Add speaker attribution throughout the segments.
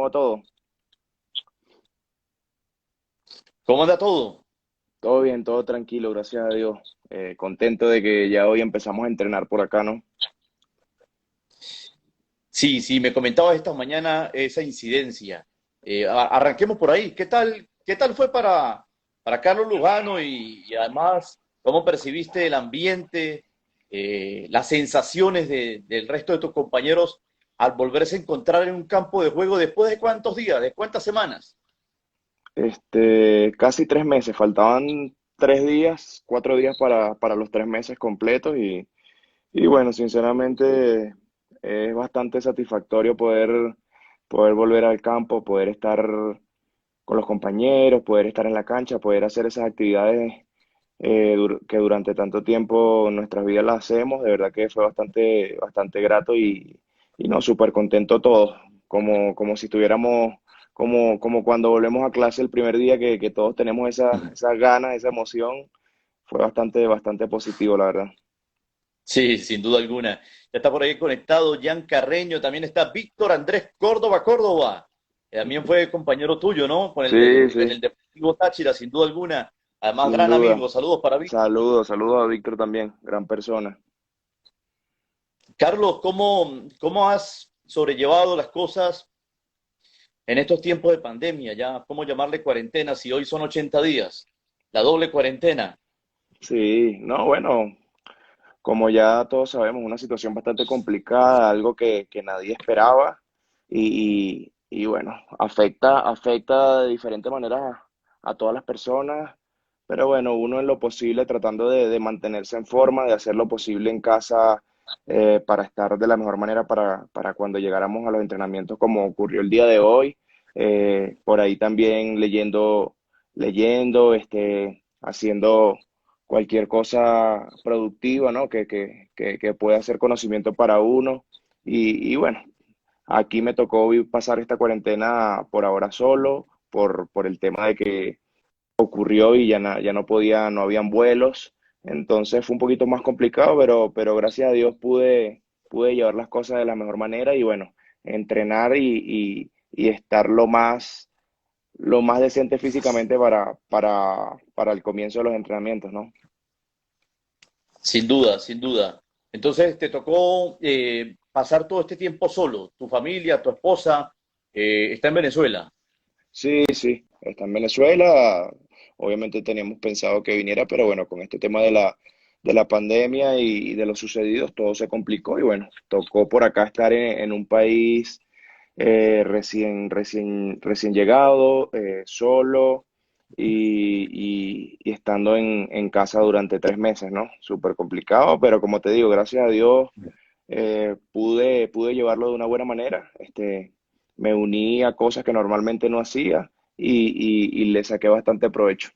Speaker 1: va todo?
Speaker 2: ¿Cómo anda todo?
Speaker 1: Todo bien, todo tranquilo, gracias a Dios. Contento de que ya hoy empezamos a entrenar por acá, ¿no?
Speaker 2: Sí, sí, me comentabas esta mañana esa incidencia. Arranquemos por ahí. ¿Qué tal fue para Carlos Lugano y además cómo percibiste el ambiente, las sensaciones del resto de tus compañeros al volverse a encontrar en un campo de juego después de cuántos días, de cuántas semanas?
Speaker 1: Casi 3 meses, faltaban 3 días, 4 días para los 3 meses completos y bueno, sinceramente es bastante satisfactorio poder volver al campo, poder estar con los compañeros, poder estar en la cancha, poder hacer esas actividades que durante tanto tiempo en nuestras vidas las hacemos. De verdad que fue bastante, bastante grato y no, súper contento todos, como si estuviéramos, como cuando volvemos a clase el primer día que todos tenemos esas ganas, esa emoción. Fue bastante, bastante positivo, la verdad.
Speaker 2: Sí, sin duda alguna. Ya está por ahí conectado Jan Carreño, también está Víctor Andrés Córdoba Córdoba. También fue compañero tuyo, ¿no?
Speaker 1: Sí,
Speaker 2: En
Speaker 1: sí,
Speaker 2: el Deportivo Táchira, sin duda alguna. Además,
Speaker 1: sin
Speaker 2: gran
Speaker 1: duda.
Speaker 2: amigo. Saludos para Víctor.
Speaker 1: Saludos, saludos a Víctor también, gran persona.
Speaker 2: Carlos, ¿cómo has sobrellevado las cosas en estos tiempos de pandemia? Ya, ¿cómo llamarle cuarentena si hoy son 80 días? La doble cuarentena.
Speaker 1: Sí, no, bueno, como ya todos sabemos, una situación bastante complicada, algo que nadie esperaba y bueno, afecta de diferentes maneras a todas las personas, pero bueno, uno en lo posible tratando de mantenerse en forma, de hacer lo posible en casa para estar de la mejor manera para cuando llegáramos a los entrenamientos como ocurrió el día de hoy. Por ahí también leyendo, haciendo cualquier cosa productiva, ¿no? Que pueda ser conocimiento para uno. Y bueno, aquí me tocó pasar esta cuarentena por ahora solo, por el tema de que ocurrió y ya no podía, no habían vuelos. Entonces fue un poquito más complicado, pero gracias a Dios pude llevar las cosas de la mejor manera y bueno, entrenar y estar lo más decente físicamente para el comienzo de los entrenamientos, ¿no?
Speaker 2: Sin duda, sin duda. Entonces, te tocó pasar todo este tiempo solo. Tu familia, tu esposa, está en Venezuela.
Speaker 1: Sí, sí, está en Venezuela. Obviamente teníamos pensado que viniera, pero bueno, con este tema de la pandemia y de los sucedidos, todo se complicó y bueno, tocó por acá estar en un país recién llegado, solo y estando en casa durante 3 meses, ¿no? Súper complicado, pero como te digo, gracias a Dios pude llevarlo de una buena manera. Me uní a cosas que normalmente no hacía y le saqué bastante provecho.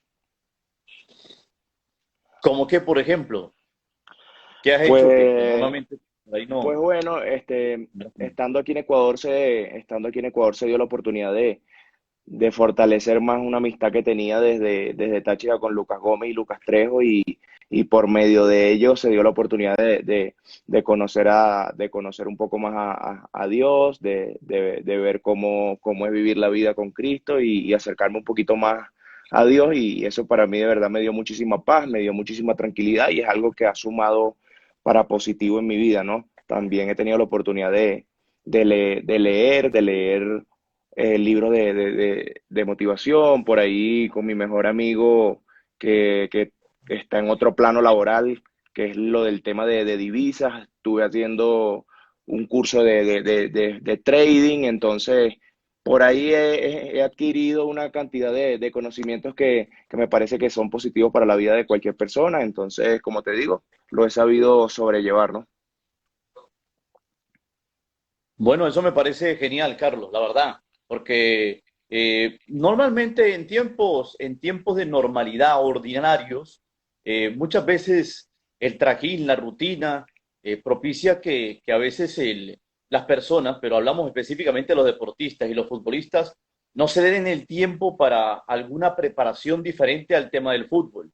Speaker 2: ¿Cómo que, por ejemplo, qué has hecho que
Speaker 1: Pues,
Speaker 2: normalmente ahí
Speaker 1: pues
Speaker 2: no?
Speaker 1: bueno, estando aquí en Ecuador se dio la oportunidad de fortalecer más una amistad que tenía desde Táchira con Lucas Gómez y Lucas Trejo y por medio de ello se dio la oportunidad de conocer un poco más a Dios, de ver cómo es vivir la vida con Cristo y acercarme un poquito más a Dios y eso para mí de verdad me dio muchísima paz, me dio muchísima tranquilidad y es algo que ha sumado para positivo en mi vida, ¿no? También he tenido la oportunidad de leer libros de motivación, por ahí con mi mejor amigo que está en otro plano laboral, que es lo del tema de divisas. Estuve haciendo un curso de trading, entonces por ahí he adquirido una cantidad de conocimientos que me parece que son positivos para la vida de cualquier persona. Entonces, como te digo, lo he sabido sobrellevar, ¿no?
Speaker 2: Bueno, eso me parece genial, Carlos, la verdad, porque normalmente en tiempos de normalidad ordinarios, muchas veces el trajín, la rutina, propicia que a veces las personas, pero hablamos específicamente de los deportistas y los futbolistas, no se den el tiempo para alguna preparación diferente al tema del fútbol.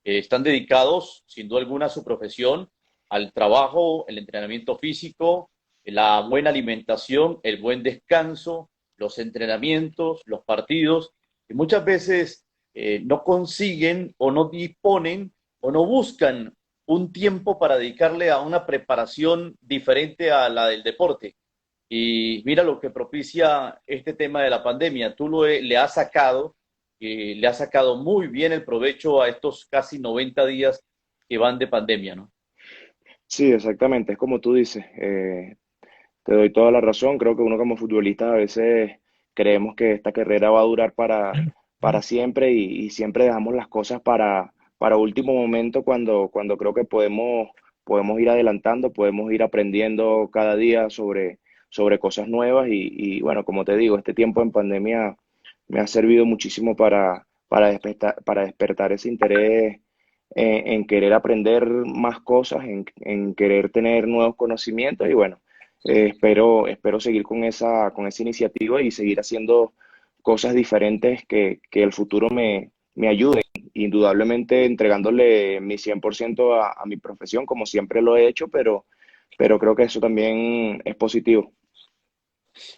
Speaker 2: Están dedicados, sin duda alguna, a su profesión, al trabajo, el entrenamiento físico, la buena alimentación, el buen descanso, los entrenamientos, los partidos, y muchas veces no consiguen o no disponen o no buscan un tiempo para dedicarle a una preparación diferente a la del deporte. Y mira lo que propicia este tema de la pandemia. Le has sacado muy bien el provecho a estos casi 90 días que van de pandemia, ¿no?
Speaker 1: Sí, exactamente, es como tú dices. Te doy toda la razón. Creo que uno como futbolista a veces creemos que esta carrera va a durar para siempre y siempre dejamos las cosas para último momento cuando creo que podemos ir adelantando, podemos ir aprendiendo cada día sobre cosas nuevas y bueno, como te digo, este tiempo en pandemia me ha servido muchísimo para despertar ese interés en querer aprender más cosas, en querer tener nuevos conocimientos y bueno. Espero seguir con esa iniciativa y seguir haciendo cosas diferentes que el futuro me ayude. Indudablemente entregándole mi 100% a mi profesión, como siempre lo he hecho, pero creo que eso también es positivo.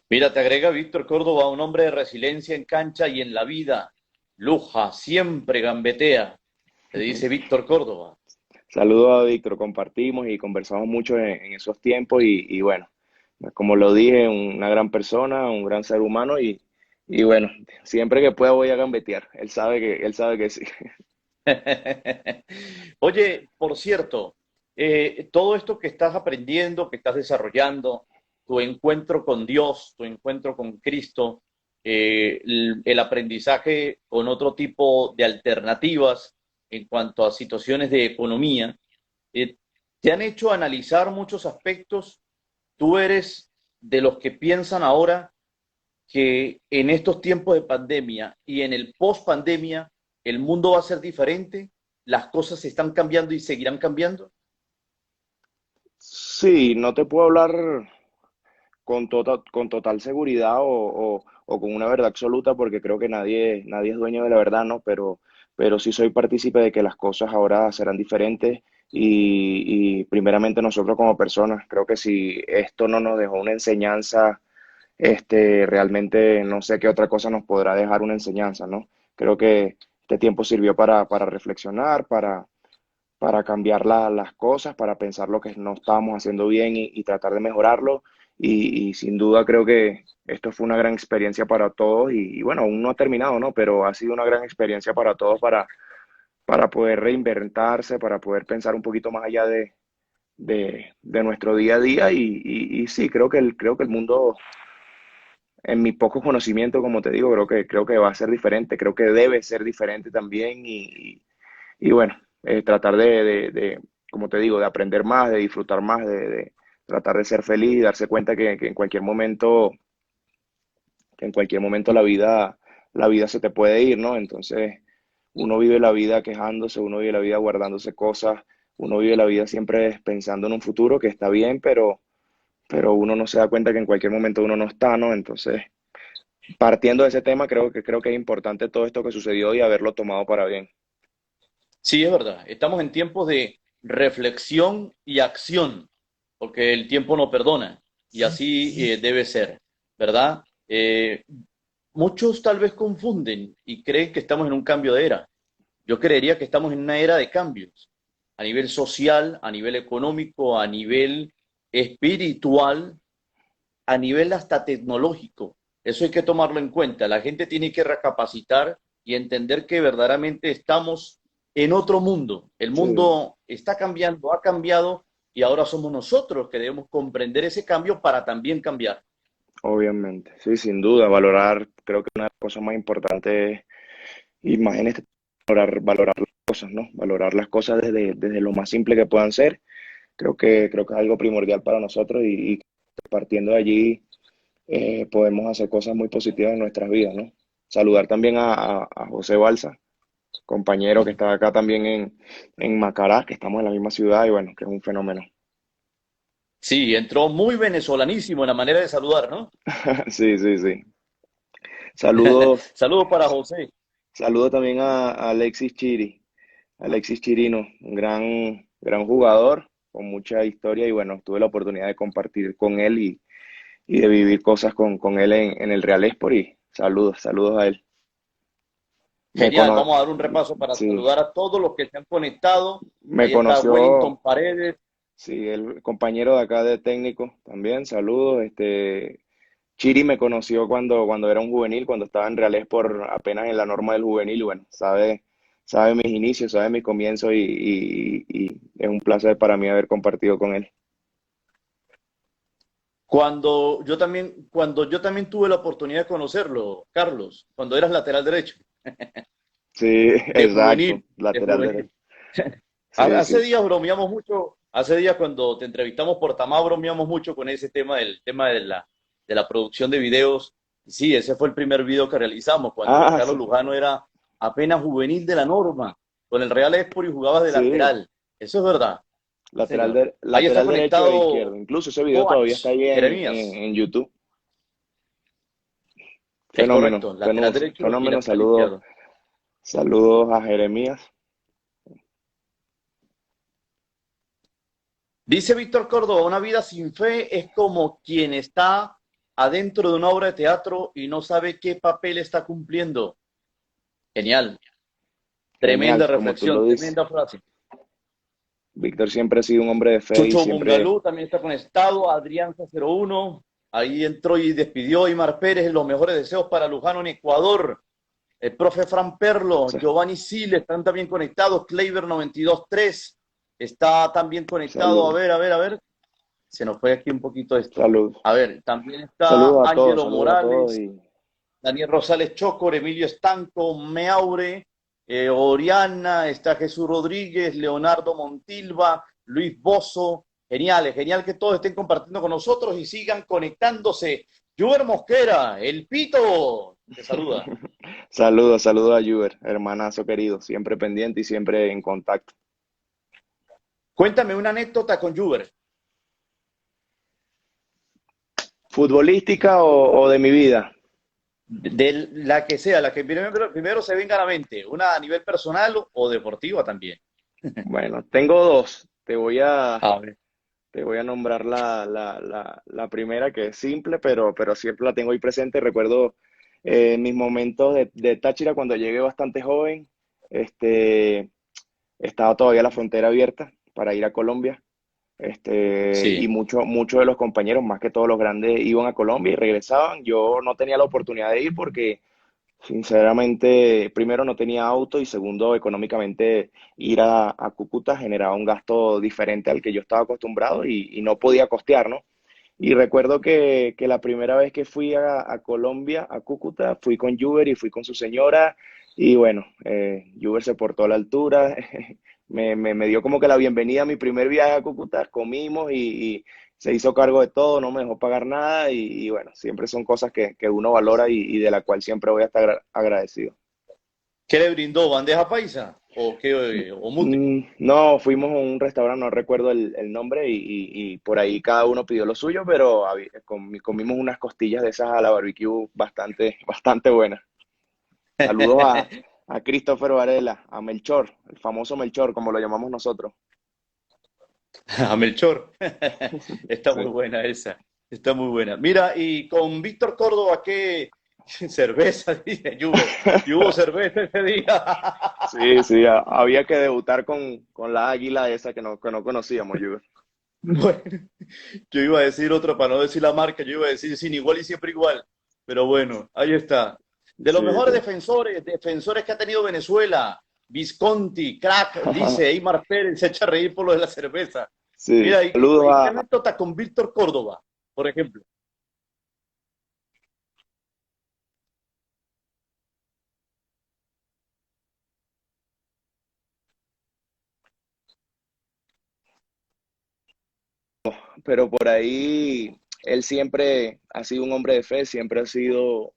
Speaker 2: Mira, te agrega Víctor Córdoba, un hombre de resiliencia en cancha y en la vida. Luja, siempre gambetea, te dice Víctor Córdoba.
Speaker 1: Saludos a Víctor, compartimos y conversamos mucho en esos tiempos y bueno, como lo dije, una gran persona, un gran ser humano y bueno, siempre que pueda voy a gambetear. Él sabe que sí.
Speaker 2: Oye, por cierto, todo esto que estás aprendiendo, que estás desarrollando, tu encuentro con Dios, tu encuentro con Cristo, el aprendizaje con otro tipo de alternativas en cuanto a situaciones de economía, eh, te han hecho analizar muchos aspectos. Tú eres de los que piensan ahora que en estos tiempos de pandemia y en el post pandemia el mundo va a ser diferente, las cosas están cambiando y seguirán cambiando.
Speaker 1: Sí, no te puedo hablar con total seguridad o con una verdad absoluta, porque creo que nadie es dueño de la verdad, ¿no? Pero sí soy partícipe de que las cosas ahora serán diferentes y primeramente nosotros como personas, creo que si esto no nos dejó una enseñanza, realmente no sé qué otra cosa nos podrá dejar una enseñanza, ¿no? Creo que este tiempo sirvió para reflexionar, para cambiar las cosas, para pensar lo que no estábamos haciendo bien y tratar de mejorarlo. Y sin duda creo que esto fue una gran experiencia para todos y bueno, aún no ha terminado, ¿no? Pero ha sido una gran experiencia para todos para poder reinventarse, para poder pensar un poquito más allá de nuestro día a día y sí, creo que el mundo, en mi poco conocimiento, como te digo, creo que va a ser diferente, creo que debe ser diferente también y bueno, tratar como te digo, de aprender más, de disfrutar más, de tratar de ser feliz y darse cuenta que en cualquier momento la vida se te puede ir, ¿no? Entonces, uno vive la vida quejándose, uno vive la vida guardándose cosas, uno vive la vida siempre pensando en un futuro que está bien, pero uno no se da cuenta que en cualquier momento uno no está, ¿no? Entonces, partiendo de ese tema, creo que es importante todo esto que sucedió y haberlo tomado para bien.
Speaker 2: Sí, es verdad, estamos en tiempos de reflexión y acción, porque el tiempo no perdona y así debe ser, ¿verdad? Muchos tal vez confunden y creen que estamos en un cambio de era. Yo creería que estamos en una era de cambios a nivel social, a nivel económico, a nivel espiritual, a nivel hasta tecnológico. Eso hay que tomarlo en cuenta. La gente tiene que recapacitar y entender que verdaderamente estamos en otro mundo. El
Speaker 1: Sí,
Speaker 2: mundo está cambiando, ha cambiado y ahora somos nosotros que debemos comprender ese cambio para también cambiar.
Speaker 1: obviamente. Sí, sin duda, creo que una de las cosas más importantes y más en este, valorar las cosas, ¿no? Valorar las cosas desde lo más simple que puedan ser. Creo que es algo primordial para nosotros y partiendo de allí podemos hacer cosas muy positivas en nuestras vidas, ¿no? Saludar también a José Balsa, compañero que está acá también en Macará, que estamos en la misma ciudad y bueno, que es un fenómeno.
Speaker 2: Sí, entró muy venezolanísimo en la manera de saludar, ¿no?
Speaker 1: Sí, sí, sí. Saludos,
Speaker 2: Saludos para José.
Speaker 1: saludos también a Alexis Chiri, Alexis Chirino, un gran jugador con mucha historia y bueno, tuve la oportunidad de compartir con él y de vivir cosas con él en el Real Esport y saludos, saludos a él. Me
Speaker 2: Genial,
Speaker 1: cono
Speaker 2: vamos a dar un repaso para
Speaker 1: sí,
Speaker 2: saludar a todos los que se han conectado.
Speaker 1: me
Speaker 2: Ahí está Wellington
Speaker 1: conoció,
Speaker 2: Paredes.
Speaker 1: sí, el compañero de acá de técnico también, saludos. Chiri me conoció cuando era un juvenil, cuando estaba en Real Esport apenas en la norma del juvenil, y bueno, sabe mis inicios, sabe mis comienzos y es un placer para mí haber compartido con él.
Speaker 2: Cuando yo también tuve la oportunidad de conocerlo, Carlos, cuando eras lateral derecho,
Speaker 1: Sí,
Speaker 2: de
Speaker 1: exacto,
Speaker 2: juvenil, de
Speaker 1: lateral
Speaker 2: juvenil.
Speaker 1: derecho. Sí,
Speaker 2: Hace
Speaker 1: sí,
Speaker 2: días bromeamos mucho, hace días cuando te entrevistamos por Tamá bromeamos mucho con ese tema del tema de la producción de videos. Sí, ese fue el primer video que realizamos, cuando
Speaker 1: ah,
Speaker 2: Carlos
Speaker 1: sí,
Speaker 2: Lujano era apenas juvenil de la norma, con el Real Esport y jugaba de
Speaker 1: sí,
Speaker 2: lateral. Eso es verdad, sí, señor. Ahí está
Speaker 1: lateral derecho e izquierdo.
Speaker 2: conectado
Speaker 1: Incluso ese video todavía está
Speaker 2: Coach
Speaker 1: ahí
Speaker 2: Jeremías.
Speaker 1: en YouTube.
Speaker 2: Es
Speaker 1: Fenómeno,
Speaker 2: correcto, lateral derecho y
Speaker 1: fenómeno,
Speaker 2: lateral
Speaker 1: saludos,
Speaker 2: izquierdo.
Speaker 1: saludos a Jeremías.
Speaker 2: Dice Víctor Córdoba, una vida sin fe es como quien está adentro de una obra de teatro y no sabe qué papel está cumpliendo. Genial,
Speaker 1: Genial,
Speaker 2: tremenda
Speaker 1: como tú
Speaker 2: reflexión,
Speaker 1: lo dices.
Speaker 2: tremenda frase.
Speaker 1: Víctor siempre ha sido un hombre de fe y
Speaker 2: Chucho
Speaker 1: siempre,
Speaker 2: Bungalú también está conectado, Adrianza 01, ahí entró y despidió Aymar Pérez, los mejores deseos para Lujano en Ecuador. El profe Fran
Speaker 1: o
Speaker 2: Perlo,
Speaker 1: sea,
Speaker 2: Giovanni Siles están también conectados, Kleiber 92.3 está también conectado,
Speaker 1: saludos,
Speaker 2: a ver, se nos fue aquí un poquito esto.
Speaker 1: saludos.
Speaker 2: A ver, también está
Speaker 1: Saludos a todos,
Speaker 2: Ángelo
Speaker 1: saludos a todos
Speaker 2: Morales,
Speaker 1: y
Speaker 2: Daniel Rosales Chocor, Emilio Estanco, Meaure, Oriana, está Jesús Rodríguez, Leonardo Montilva, Luis Bozo. Genial, genial que todos estén compartiendo con nosotros y sigan conectándose. Juber Mosquera, el Pito, te saluda.
Speaker 1: saludos, saludos a Juber, hermanazo querido, siempre pendiente y siempre en contacto.
Speaker 2: Cuéntame una anécdota con Juber.
Speaker 1: ¿Futbolística o de mi vida?
Speaker 2: De la que sea, la que primero se venga a la mente, una a nivel personal o deportiva también.
Speaker 1: Bueno, tengo dos.
Speaker 2: A ver.
Speaker 1: Te voy a nombrar la primera, que es simple, pero siempre la tengo ahí presente. Recuerdo mis momentos de Táchira cuando llegué bastante joven. Este, estaba todavía la frontera abierta para ir a Colombia. Y
Speaker 2: Sí.
Speaker 1: muchos de los compañeros, más que todos los grandes, iban a Colombia y regresaban. Yo no tenía la oportunidad de ir porque sinceramente, primero no tenía auto y segundo, económicamente ir a Cúcuta generaba un gasto diferente al que yo estaba acostumbrado y no podía costear, ¿no? Y recuerdo que la primera vez que fui a Colombia, a Cúcuta, fui con Juber y fui con su señora y bueno, Juber se portó a la altura, me dio como que la bienvenida a mi primer viaje a Cúcuta, comimos y se hizo cargo de todo, no me dejó pagar nada y bueno, siempre son cosas que uno valora y de la cual siempre voy a estar agradecido.
Speaker 2: ¿Qué le brindó? ¿Bandeja paisa? ¿O qué? ¿O mute?
Speaker 1: No, fuimos a un restaurante, no recuerdo el nombre, y por ahí cada uno pidió lo suyo, pero comimos unas costillas de esas a la barbecue bastante, bastante buenas. Saludos a Christopher Varela, a Melchor, el famoso Melchor, como lo llamamos nosotros.
Speaker 2: A Melchor. Está muy
Speaker 1: Sí,
Speaker 2: buena esa. Está muy buena. Mira, y con Víctor Córdoba, ¿qué cerveza? Dice Juber. Y hubo cerveza ese día.
Speaker 1: sí, sí, había que debutar con la águila esa que no conocíamos, Juve.
Speaker 2: Bueno, yo iba a decir otra para no decir la marca, yo iba a decir sin igual y siempre igual. Pero bueno, ahí está. De los
Speaker 1: Sí,
Speaker 2: mejores
Speaker 1: sí.
Speaker 2: defensores que ha tenido Venezuela, Visconti, crack, dice Eymar Pérez, se echa a reír por lo de la cerveza.
Speaker 1: Sí,
Speaker 2: Mira,
Speaker 1: saludos
Speaker 2: y qué anécdota con Víctor Córdoba, por ejemplo.
Speaker 1: pero por ahí él siempre ha sido un hombre de fe, siempre ha sido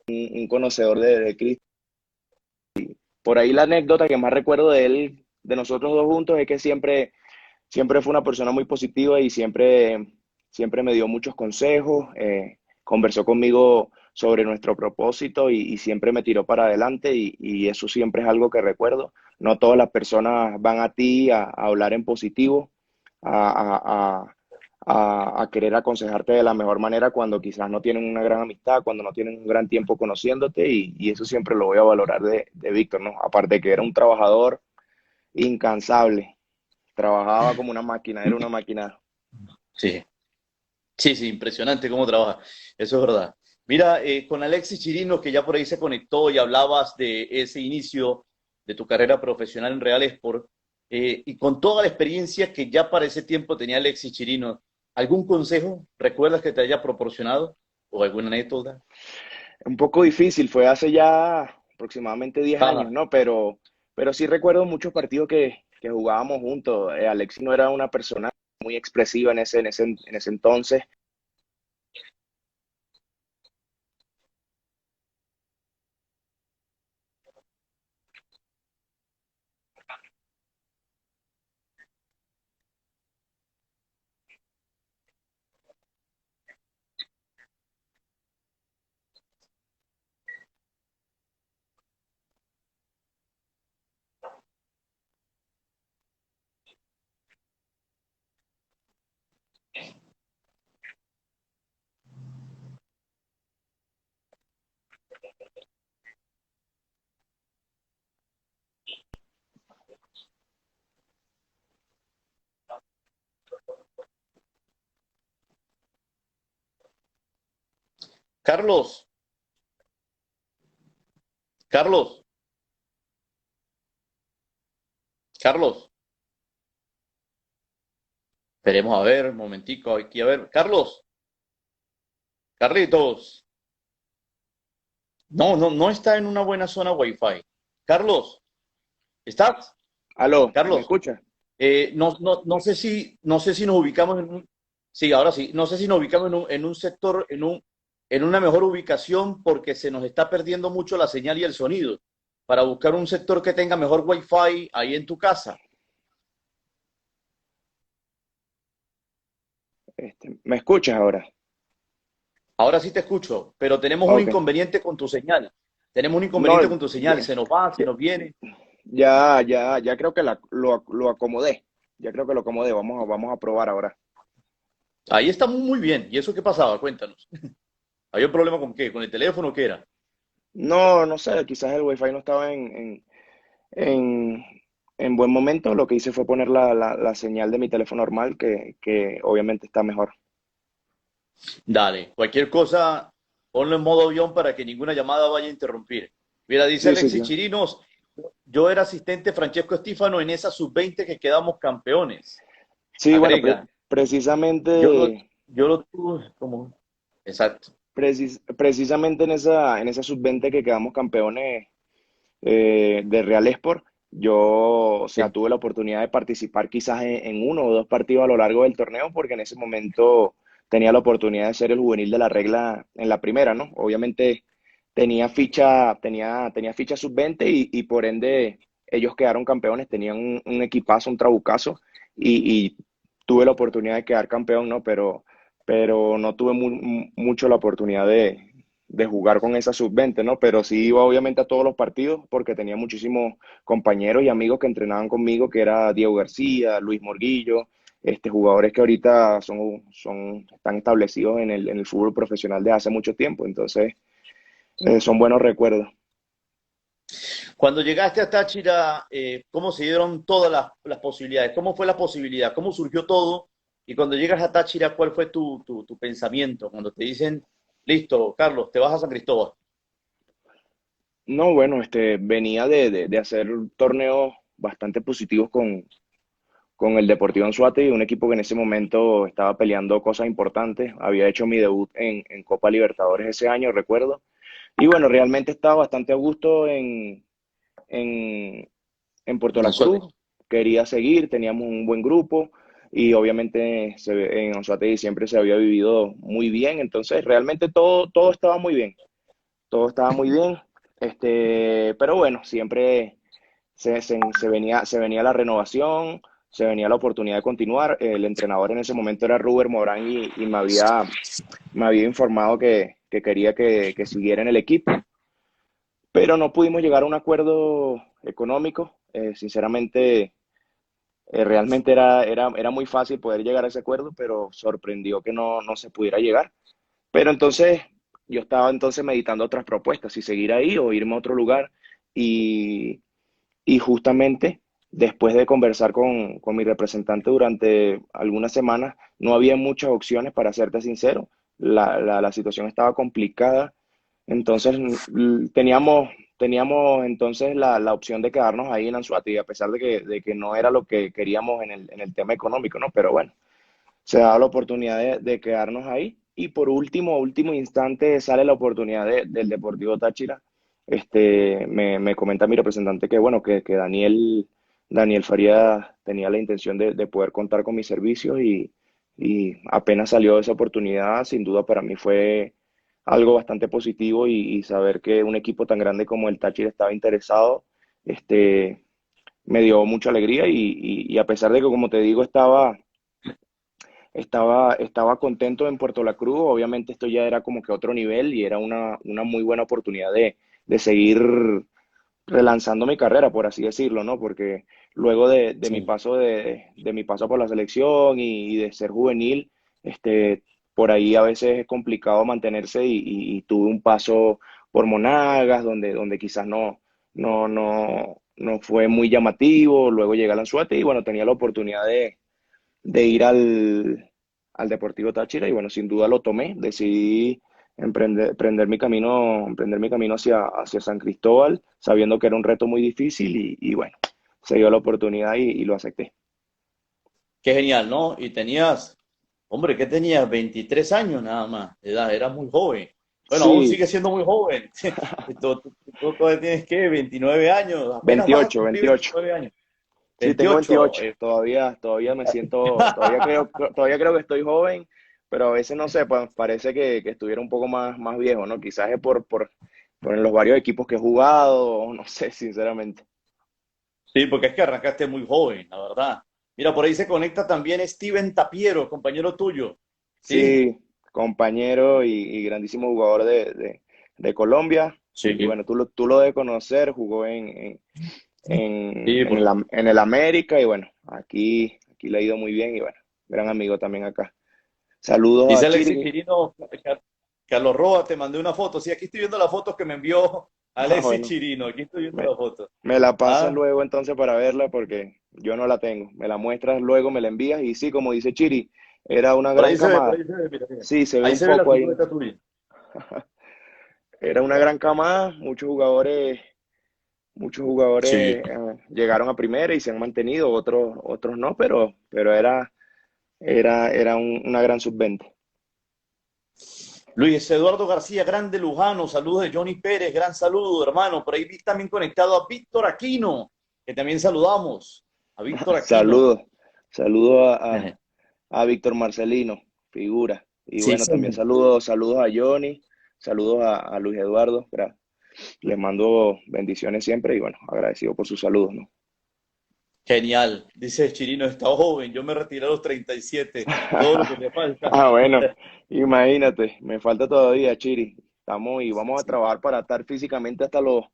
Speaker 1: un conocedor de Cristo. Por ahí la anécdota que más recuerdo de él, de nosotros dos juntos, es que siempre fue una persona muy positiva y siempre me dio muchos consejos, conversó conmigo sobre nuestro propósito y siempre me tiró para adelante y eso siempre es algo que recuerdo. No todas las personas van a ti a hablar en positivo, a, a querer aconsejarte de la mejor manera cuando quizás no tienen una gran amistad, cuando no tienen un gran tiempo conociéndote y eso siempre lo voy a valorar de Víctor, ¿no? Aparte de que era un trabajador incansable, trabajaba como una máquina, era una máquina.
Speaker 2: Sí, sí, sí, impresionante cómo trabaja. Eso es verdad. Mira, con Alexis Chirinos, que ya por ahí se conectó y hablabas de ese inicio de tu carrera profesional en Real Sport, y con toda la experiencia que ya para ese tiempo tenía Alexis Chirinos, ¿algún consejo recuerdas que te haya proporcionado o alguna anécdota?
Speaker 1: Un poco difícil, fue hace ya aproximadamente 10 años,
Speaker 2: Ajá.
Speaker 1: ¿no? Pero sí recuerdo muchos partidos que jugábamos juntos. Alexis no era una persona muy expresiva en ese entonces.
Speaker 2: Carlos, Carlos, Carlos, esperemos a ver, un momentico, aquí a ver. Carlos, Carlitos, no, no, no está en una buena zona Wi-Fi. Carlos, ¿estás?
Speaker 1: Aló, ¿me
Speaker 2: Carlos,
Speaker 1: escucha?
Speaker 2: no, no, no sé si nos ubicamos en un, sí, ahora sí, no sé si nos ubicamos en un sector, en una mejor ubicación porque se nos está perdiendo mucho la señal y el sonido. Para buscar un sector que tenga mejor Wi-Fi ahí en tu casa.
Speaker 1: ¿Me escuchas ahora?
Speaker 2: Ahora sí te escucho, pero tenemos un
Speaker 1: Ok.
Speaker 2: inconveniente con tu señal. Tenemos un
Speaker 1: No,
Speaker 2: inconveniente con tu señal.
Speaker 1: ya,
Speaker 2: Se nos va, se
Speaker 1: ya,
Speaker 2: nos viene.
Speaker 1: ya creo que lo acomodé. Ya creo que lo acomodé. Vamos a probar ahora.
Speaker 2: Ahí estamos muy bien. ¿Y eso qué pasaba? Cuéntanos. ¿Había un problema con qué? ¿Con el teléfono o qué era?
Speaker 1: No, no sé, quizás el wifi no estaba en, en buen momento. Lo que hice fue poner la señal de mi teléfono normal, que obviamente está mejor.
Speaker 2: Dale, cualquier cosa, ponlo en modo avión para que ninguna llamada vaya a interrumpir. Mira, dice
Speaker 1: Sí, sí,
Speaker 2: Alexis
Speaker 1: sí.
Speaker 2: Chirinos, yo era asistente Francesco Estífano en esa sub-20 que quedamos campeones.
Speaker 1: Sí, bueno,
Speaker 2: Agrega, yo lo,
Speaker 1: precisamente,
Speaker 2: yo lo tuve como... Exacto.
Speaker 1: precisamente en esa sub-20 que quedamos campeones de Real Sport, yo, o sea,
Speaker 2: Sí.
Speaker 1: tuve la oportunidad de participar quizás en uno o dos partidos a lo largo del torneo, porque en ese momento tenía la oportunidad de ser el juvenil de la regla en la primera, ¿no? Obviamente tenía ficha sub-20 y por ende ellos quedaron campeones, tenían un equipazo, un trabucazo y tuve la oportunidad de quedar campeón, ¿no? Pero no tuve mucho la oportunidad de jugar con esa sub-20, ¿no? Pero sí iba obviamente a todos los partidos porque tenía muchísimos compañeros y amigos que entrenaban conmigo, que era Diego García, Luis Morguillo, jugadores que ahorita están establecidos en el fútbol profesional desde hace mucho tiempo. Entonces, son buenos recuerdos.
Speaker 2: Cuando llegaste a Táchira, ¿cómo se dieron todas las posibilidades? ¿Cómo fue la posibilidad? ¿Cómo surgió todo? Y cuando llegas a Táchira, ¿cuál fue tu pensamiento? Cuando te dicen, listo, Carlos, te vas a San Cristóbal.
Speaker 1: No, bueno, venía de hacer torneos bastante positivos con el Deportivo Anzoátegui, un equipo que en ese momento estaba peleando cosas importantes. Había hecho mi debut en Copa Libertadores ese año, recuerdo. Y bueno, realmente estaba bastante a gusto en, en Puerto La
Speaker 2: Anzoátegui.
Speaker 1: Cruz. Quería seguir, teníamos un buen grupo y obviamente en Anzoátegui siempre se había vivido muy bien. Entonces, realmente todo estaba muy bien. Todo estaba muy bien. Pero bueno, siempre se venía la renovación, se venía la oportunidad de continuar. El entrenador en ese momento era Ruber Morán y me había informado que quería que siguiera en el equipo, pero no pudimos llegar a un acuerdo económico. Sinceramente, Realmente era muy fácil poder llegar a ese acuerdo, pero sorprendió que no se pudiera llegar. Pero entonces yo estaba entonces meditando otras propuestas, si seguir ahí o irme a otro lugar. Y, y justamente después de conversar con mi representante durante algunas semanas, no había muchas opciones, para serte sincero. La situación estaba complicada. Entonces teníamos entonces la opción de quedarnos ahí en Anzoátegui, a pesar de que no era lo que queríamos en el tema económico, ¿no? Pero bueno, se da la oportunidad de quedarnos ahí. Y por último instante sale la oportunidad del Deportivo Táchira. Me comenta mi representante que, bueno, que Daniel Faría tenía la intención de poder contar con mis servicios y apenas salió esa oportunidad, sin duda para mí fue algo bastante positivo y saber que un equipo tan grande como el Táchira estaba interesado, este, me dio mucha alegría y a pesar de que, como te digo, estaba contento en Puerto La Cruz. Obviamente esto ya era como que otro nivel y era una muy buena oportunidad de seguir relanzando mi carrera, por así decirlo, ¿no? Porque luego de mi
Speaker 2: Sí.
Speaker 1: paso de mi paso por la selección y de ser juvenil, por ahí a veces es complicado mantenerse y tuve un paso por Monagas, donde quizás no fue muy llamativo. Luego llegué al Anzoátegui y bueno, tenía la oportunidad de ir al Deportivo Táchira y bueno, sin duda lo tomé, decidí emprender mi camino hacia San Cristóbal, sabiendo que era un reto muy difícil y bueno, se dio la oportunidad y lo acepté.
Speaker 2: Qué genial, ¿no? Y tenías, hombre, ¿qué tenías? 23 años nada más de edad, eras muy joven. Bueno, aún
Speaker 1: Sí,
Speaker 2: sigue siendo muy joven. Tú todavía tienes, ¿qué? 29 años, apenas vas a
Speaker 1: 28,
Speaker 2: cumplir
Speaker 1: 28.
Speaker 2: 29 años.
Speaker 1: Sí, tengo
Speaker 2: 28.
Speaker 1: 28. Todavía me siento, todavía creo que estoy joven, pero a veces no sé, pues parece que estuviera un poco más viejo, ¿no? Quizás es por los varios equipos que he jugado, o no sé, sinceramente.
Speaker 2: Sí, porque es que arrancaste muy joven, la verdad. Mira, por ahí se conecta también Steven Tapiero, compañero tuyo. ¿Sí?
Speaker 1: Sí, compañero y grandísimo jugador de Colombia.
Speaker 2: Sí,
Speaker 1: Y bueno, tú lo debes conocer, jugó en,
Speaker 2: sí,
Speaker 1: en
Speaker 2: por
Speaker 1: el,
Speaker 2: supuesto.
Speaker 1: en el América y bueno, aquí le ha ido muy bien y bueno, gran amigo también acá. Saludos
Speaker 2: Dice
Speaker 1: a
Speaker 2: Alexis
Speaker 1: Chiri.
Speaker 2: Chirino, Carlos Roa, te mandé una foto. Sí, aquí estoy viendo la foto que me envió
Speaker 1: Ah,
Speaker 2: Alexis
Speaker 1: bueno,
Speaker 2: Chirino. Aquí estoy viendo
Speaker 1: me,
Speaker 2: la foto.
Speaker 1: me la pasas
Speaker 2: Ah,
Speaker 1: luego entonces para verla porque yo no la tengo. Me la muestras luego, me la envías y sí, como dice Chiri, era una gran
Speaker 2: por
Speaker 1: camada.
Speaker 2: ahí se ve, mira, mira.
Speaker 1: Sí, se ve
Speaker 2: Ahí
Speaker 1: un
Speaker 2: se ve la
Speaker 1: poco ahí.
Speaker 2: silueta tuya.
Speaker 1: Era una gran camada, muchos jugadores
Speaker 2: Sí.
Speaker 1: llegaron a primera y se han mantenido, otros no, pero era una gran sub-20.
Speaker 2: Luis Eduardo García, grande Lujano, saludos de Johnny Pérez, gran saludo, hermano. Por ahí vi también conectado a Víctor Aquino, que también saludamos. A Víctor Aquino.
Speaker 1: Saludos, saludos a Víctor Marcelino, figura. Y
Speaker 2: Sí,
Speaker 1: bueno, también
Speaker 2: señor.
Speaker 1: saludos a Johnny, saludos a Luis Eduardo. Les mando bendiciones siempre y bueno, agradecido por sus saludos, ¿no?
Speaker 2: Genial. Dice Chirino, está joven, yo me retiré a los 37. Todo lo que te falta.
Speaker 1: Ah, bueno, imagínate, me falta todavía, Chiri. Estamos y vamos a trabajar para estar físicamente hasta los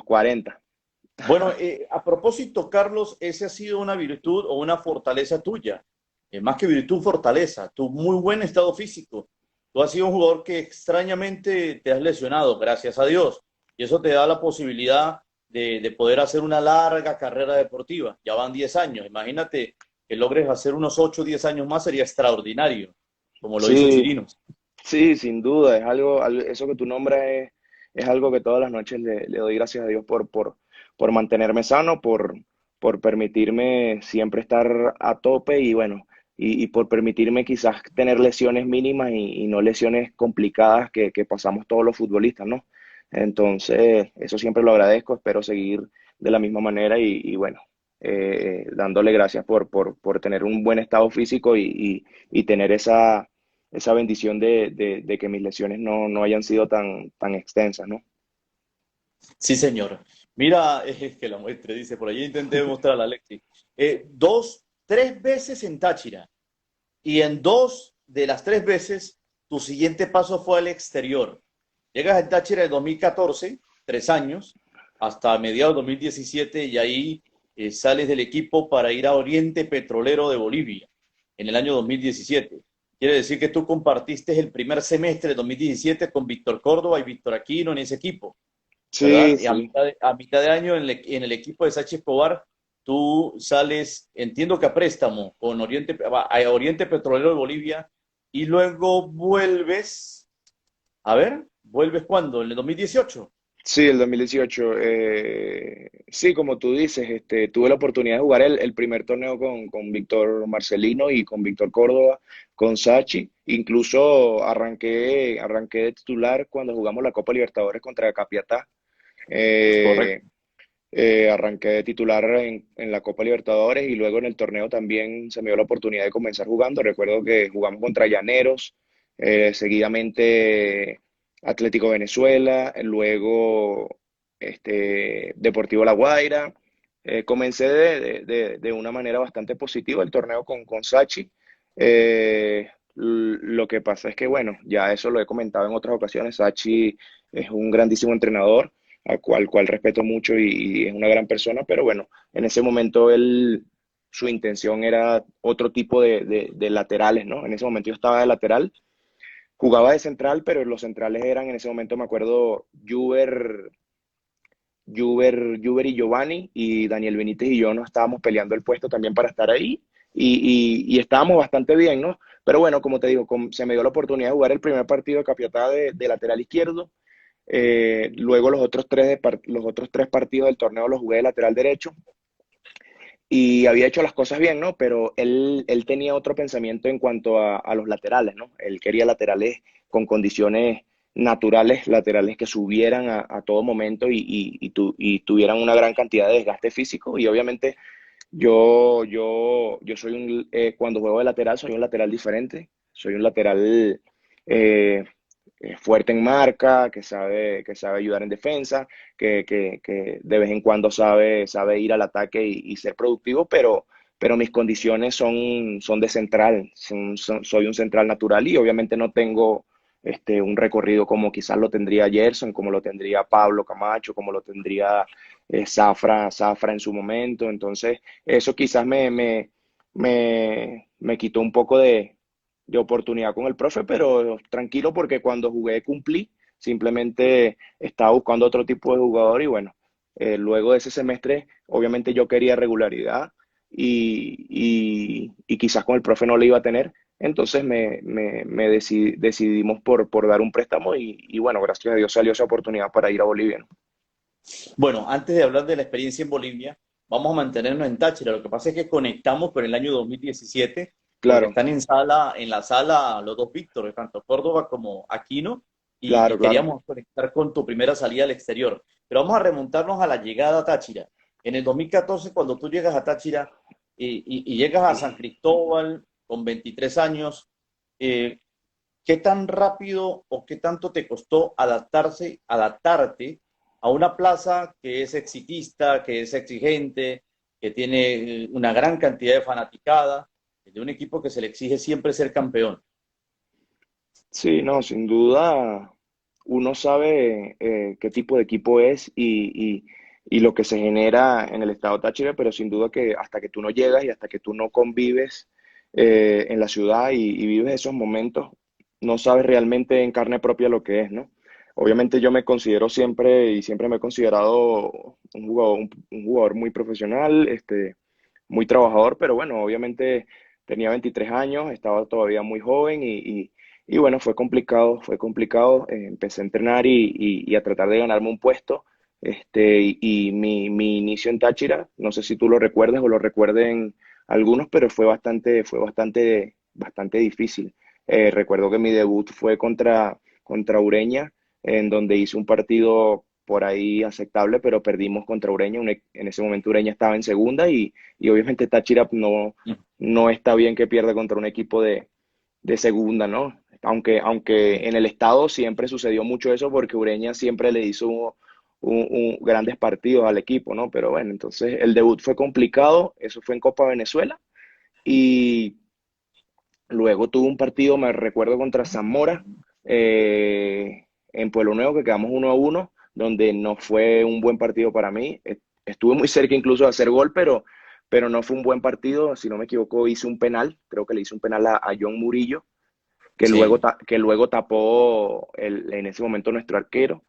Speaker 1: 40.
Speaker 2: Bueno, a propósito, Carlos, esa ha sido una virtud o una fortaleza tuya. Más que virtud, fortaleza. Tu muy buen estado físico. Tú has sido un jugador que extrañamente te has lesionado, gracias a Dios. Y eso te da la posibilidad de poder hacer una larga carrera deportiva. Ya van 10 años. Imagínate que logres hacer unos 8 o 10 años más, sería extraordinario, como lo hizo
Speaker 1: Sí,
Speaker 2: Chirinos.
Speaker 1: sí, sin duda, eso que tú nombras es algo que todas las noches le doy gracias a Dios por mantenerme sano, por permitirme siempre estar a tope y bueno, y por permitirme quizás tener lesiones mínimas y no lesiones complicadas que pasamos todos los futbolistas, ¿no? Entonces, eso siempre lo agradezco, espero seguir de la misma manera y bueno, dándole gracias por tener un buen estado físico y tener esa bendición de que mis lesiones no hayan sido tan extensas, ¿no?
Speaker 2: Sí, señor. Mira, es que la muestre, dice, por allí intenté demostrar a Alexis. Tres veces en Táchira y en dos de las tres veces tu siguiente paso fue al exterior. Llegas a Táchira en 2014, 3 años, hasta mediados de 2017 y ahí sales del equipo para ir a Oriente Petrolero de Bolivia en el año 2017. Quiere decir que tú compartiste el primer semestre de 2017 con Víctor Córdoba y Víctor Aquino en ese equipo,
Speaker 1: Sí,
Speaker 2: ¿verdad? Y
Speaker 1: sí.
Speaker 2: a mitad de año en el equipo de Sachi Escobar, tú sales, entiendo que a préstamo con a Oriente Petrolero de Bolivia y luego vuelves, a ver, ¿vuelves cuándo? ¿En el 2018?
Speaker 1: Sí, el 2018. Sí, como tú dices, tuve la oportunidad de jugar el primer torneo con Víctor Marcelino y con Víctor Córdoba, con Sachi. Incluso arranqué de titular cuando jugamos la Copa Libertadores contra Capiatá. Eh,
Speaker 2: Correcto.
Speaker 1: Arranqué de titular en la Copa Libertadores y luego en el torneo también se me dio la oportunidad de comenzar jugando. Recuerdo que jugamos contra Llaneros, seguidamente Atlético Venezuela, luego Deportivo La Guaira. Comencé de una manera bastante positiva el torneo con Sachi. Lo que pasa es que, bueno, ya eso lo he comentado en otras ocasiones. Sachi es un grandísimo entrenador cual respeto mucho y es una gran persona, pero bueno, en ese momento su intención era otro tipo de laterales, ¿no? En ese momento yo estaba de lateral, jugaba de central, pero los centrales eran en ese momento, me acuerdo, Juber y Giovanni y Daniel Benítez y yo nos estábamos peleando el puesto también para estar ahí y estábamos bastante bien, ¿no? Pero bueno, como te digo, se me dio la oportunidad de jugar el primer partido de Capiatá de lateral izquierdo. Luego los otros tres partidos del torneo los jugué de lateral derecho y había hecho las cosas bien, ¿no? Pero él tenía otro pensamiento en cuanto a los laterales, ¿no? Él quería laterales con condiciones naturales, laterales que subieran a todo momento y tuvieran una gran cantidad de desgaste físico. Y obviamente yo soy cuando juego de lateral, soy un lateral diferente, soy un lateral eh, fuerte en marca, que sabe ayudar en defensa, que de vez en cuando sabe ir al ataque y ser productivo, pero mis condiciones son de central, soy un central natural y obviamente no tengo un recorrido como quizás lo tendría Gerson, como lo tendría Pablo Camacho, como lo tendría Zafra en su momento. Entonces, eso quizás me quitó un poco de oportunidad con el profe, pero tranquilo porque cuando jugué cumplí, simplemente estaba buscando otro tipo de jugador y bueno, luego de ese semestre obviamente yo quería regularidad y quizás con el profe no le iba a tener, entonces decidimos por dar un préstamo y bueno, gracias a Dios salió esa oportunidad para ir a Bolivia, ¿no?
Speaker 2: Bueno, antes de hablar de la experiencia en Bolivia, vamos a mantenernos en Táchira. Lo que pasa es que conectamos con el año 2017 porque
Speaker 1: Claro,
Speaker 2: están en la sala los dos Víctores, tanto Córdoba como Aquino,
Speaker 1: claro,
Speaker 2: y
Speaker 1: claro.
Speaker 2: queríamos conectar con tu primera salida al exterior. Pero vamos a remontarnos a la llegada a Táchira. En el 2014, cuando tú llegas a Táchira y llegas a San Cristóbal con 23 años, eh, ¿qué tan rápido o qué tanto te costó adaptarte a una plaza que es exitista, que es exigente, que tiene una gran cantidad de fanaticada, de un equipo que se le exige siempre ser campeón?
Speaker 1: Sí, no, sin duda uno sabe qué tipo de equipo es y lo que se genera en el estado Táchira, pero sin duda que hasta que tú no llegas y hasta que tú no convives en la ciudad y vives esos momentos, no sabes realmente en carne propia lo que es, ¿no? Obviamente yo me considero siempre y siempre me he considerado un jugador muy profesional, muy trabajador, pero bueno, obviamente tenía 23 años, estaba todavía muy joven y bueno, fue complicado. Empecé a entrenar y a tratar de ganarme un puesto. Mi inicio en Táchira, no sé si tú lo recuerdas o lo recuerden algunos, pero bastante difícil. Recuerdo que mi debut fue contra Ureña, en donde hice un partido por ahí aceptable, pero perdimos contra Ureña. En ese momento Ureña estaba en segunda y obviamente Táchira no está bien que pierda contra un equipo de segunda, ¿no? Aunque en el estado siempre sucedió mucho eso porque Ureña siempre le hizo grandes partidos al equipo, ¿no? Pero bueno, entonces el debut fue complicado, eso fue en Copa Venezuela y luego tuve un partido, me recuerdo, contra Zamora en Pueblo Nuevo que quedamos 1-1, donde no fue un buen partido para mí. estuve muy cerca incluso de hacer gol, pero no fue un buen partido. Si no me equivoco, hice un penal, creo que le hice un penal a John Murillo,
Speaker 2: Sí.
Speaker 1: que luego tapó en ese momento nuestro arquero.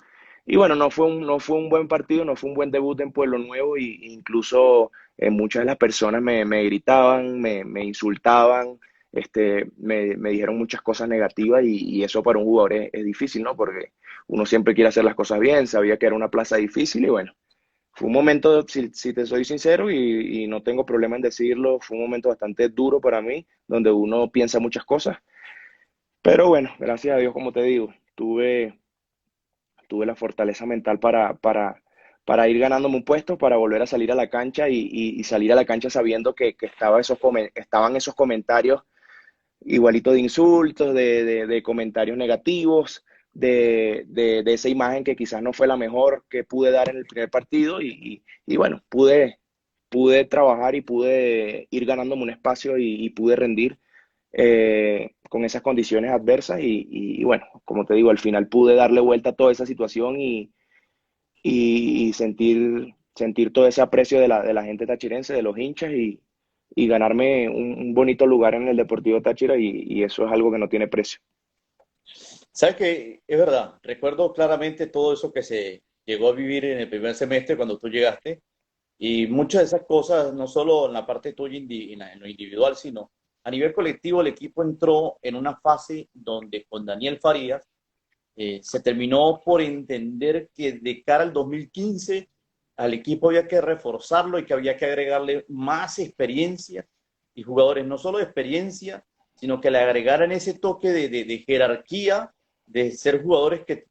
Speaker 1: Y bueno, no fue un buen partido, no fue un buen debut en Pueblo Nuevo, y incluso muchas de las personas me gritaban, me insultaban, me dijeron muchas cosas negativas, y eso para un jugador es difícil, ¿no? Porque uno siempre quiere hacer las cosas bien, sabía que era una plaza difícil y bueno, fue un momento, si te soy sincero y no tengo problema en decirlo, fue un momento bastante duro para mí, donde uno piensa muchas cosas, pero bueno, gracias a Dios, como te digo, tuve la fortaleza mental para ir ganándome un puesto, para volver a salir a la cancha y salir a la cancha sabiendo que estaban esos comentarios igualito de insultos, de comentarios negativos, de esa imagen que quizás no fue la mejor que pude dar en el primer partido y bueno, pude trabajar y pude ir ganándome un espacio y pude rendir con esas condiciones adversas y bueno, como te digo, al final pude darle vuelta a toda esa situación y sentir todo ese aprecio de la gente tachirense, de los hinchas y ganarme un bonito lugar en el Deportivo Táchira y eso es algo que no tiene precio.
Speaker 2: ¿Sabes qué? Es verdad, recuerdo claramente todo eso que se llegó a vivir en el primer semestre cuando tú llegaste y muchas de esas cosas, no solo en la parte tuya en lo individual, sino a nivel colectivo, el equipo entró en una fase donde con Daniel Farías se terminó por entender que de cara al 2015 al equipo había que reforzarlo y que había que agregarle más experiencia y jugadores no solo de experiencia, sino que le agregaran ese toque de jerarquía, de ser jugadores que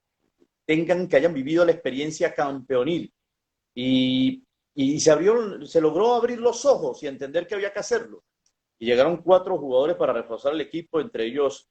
Speaker 2: que hayan vivido la experiencia campeonil. Y, y se logró abrir los ojos y entender que había que hacerlo. Y llegaron cuatro jugadores para reforzar el equipo, entre ellos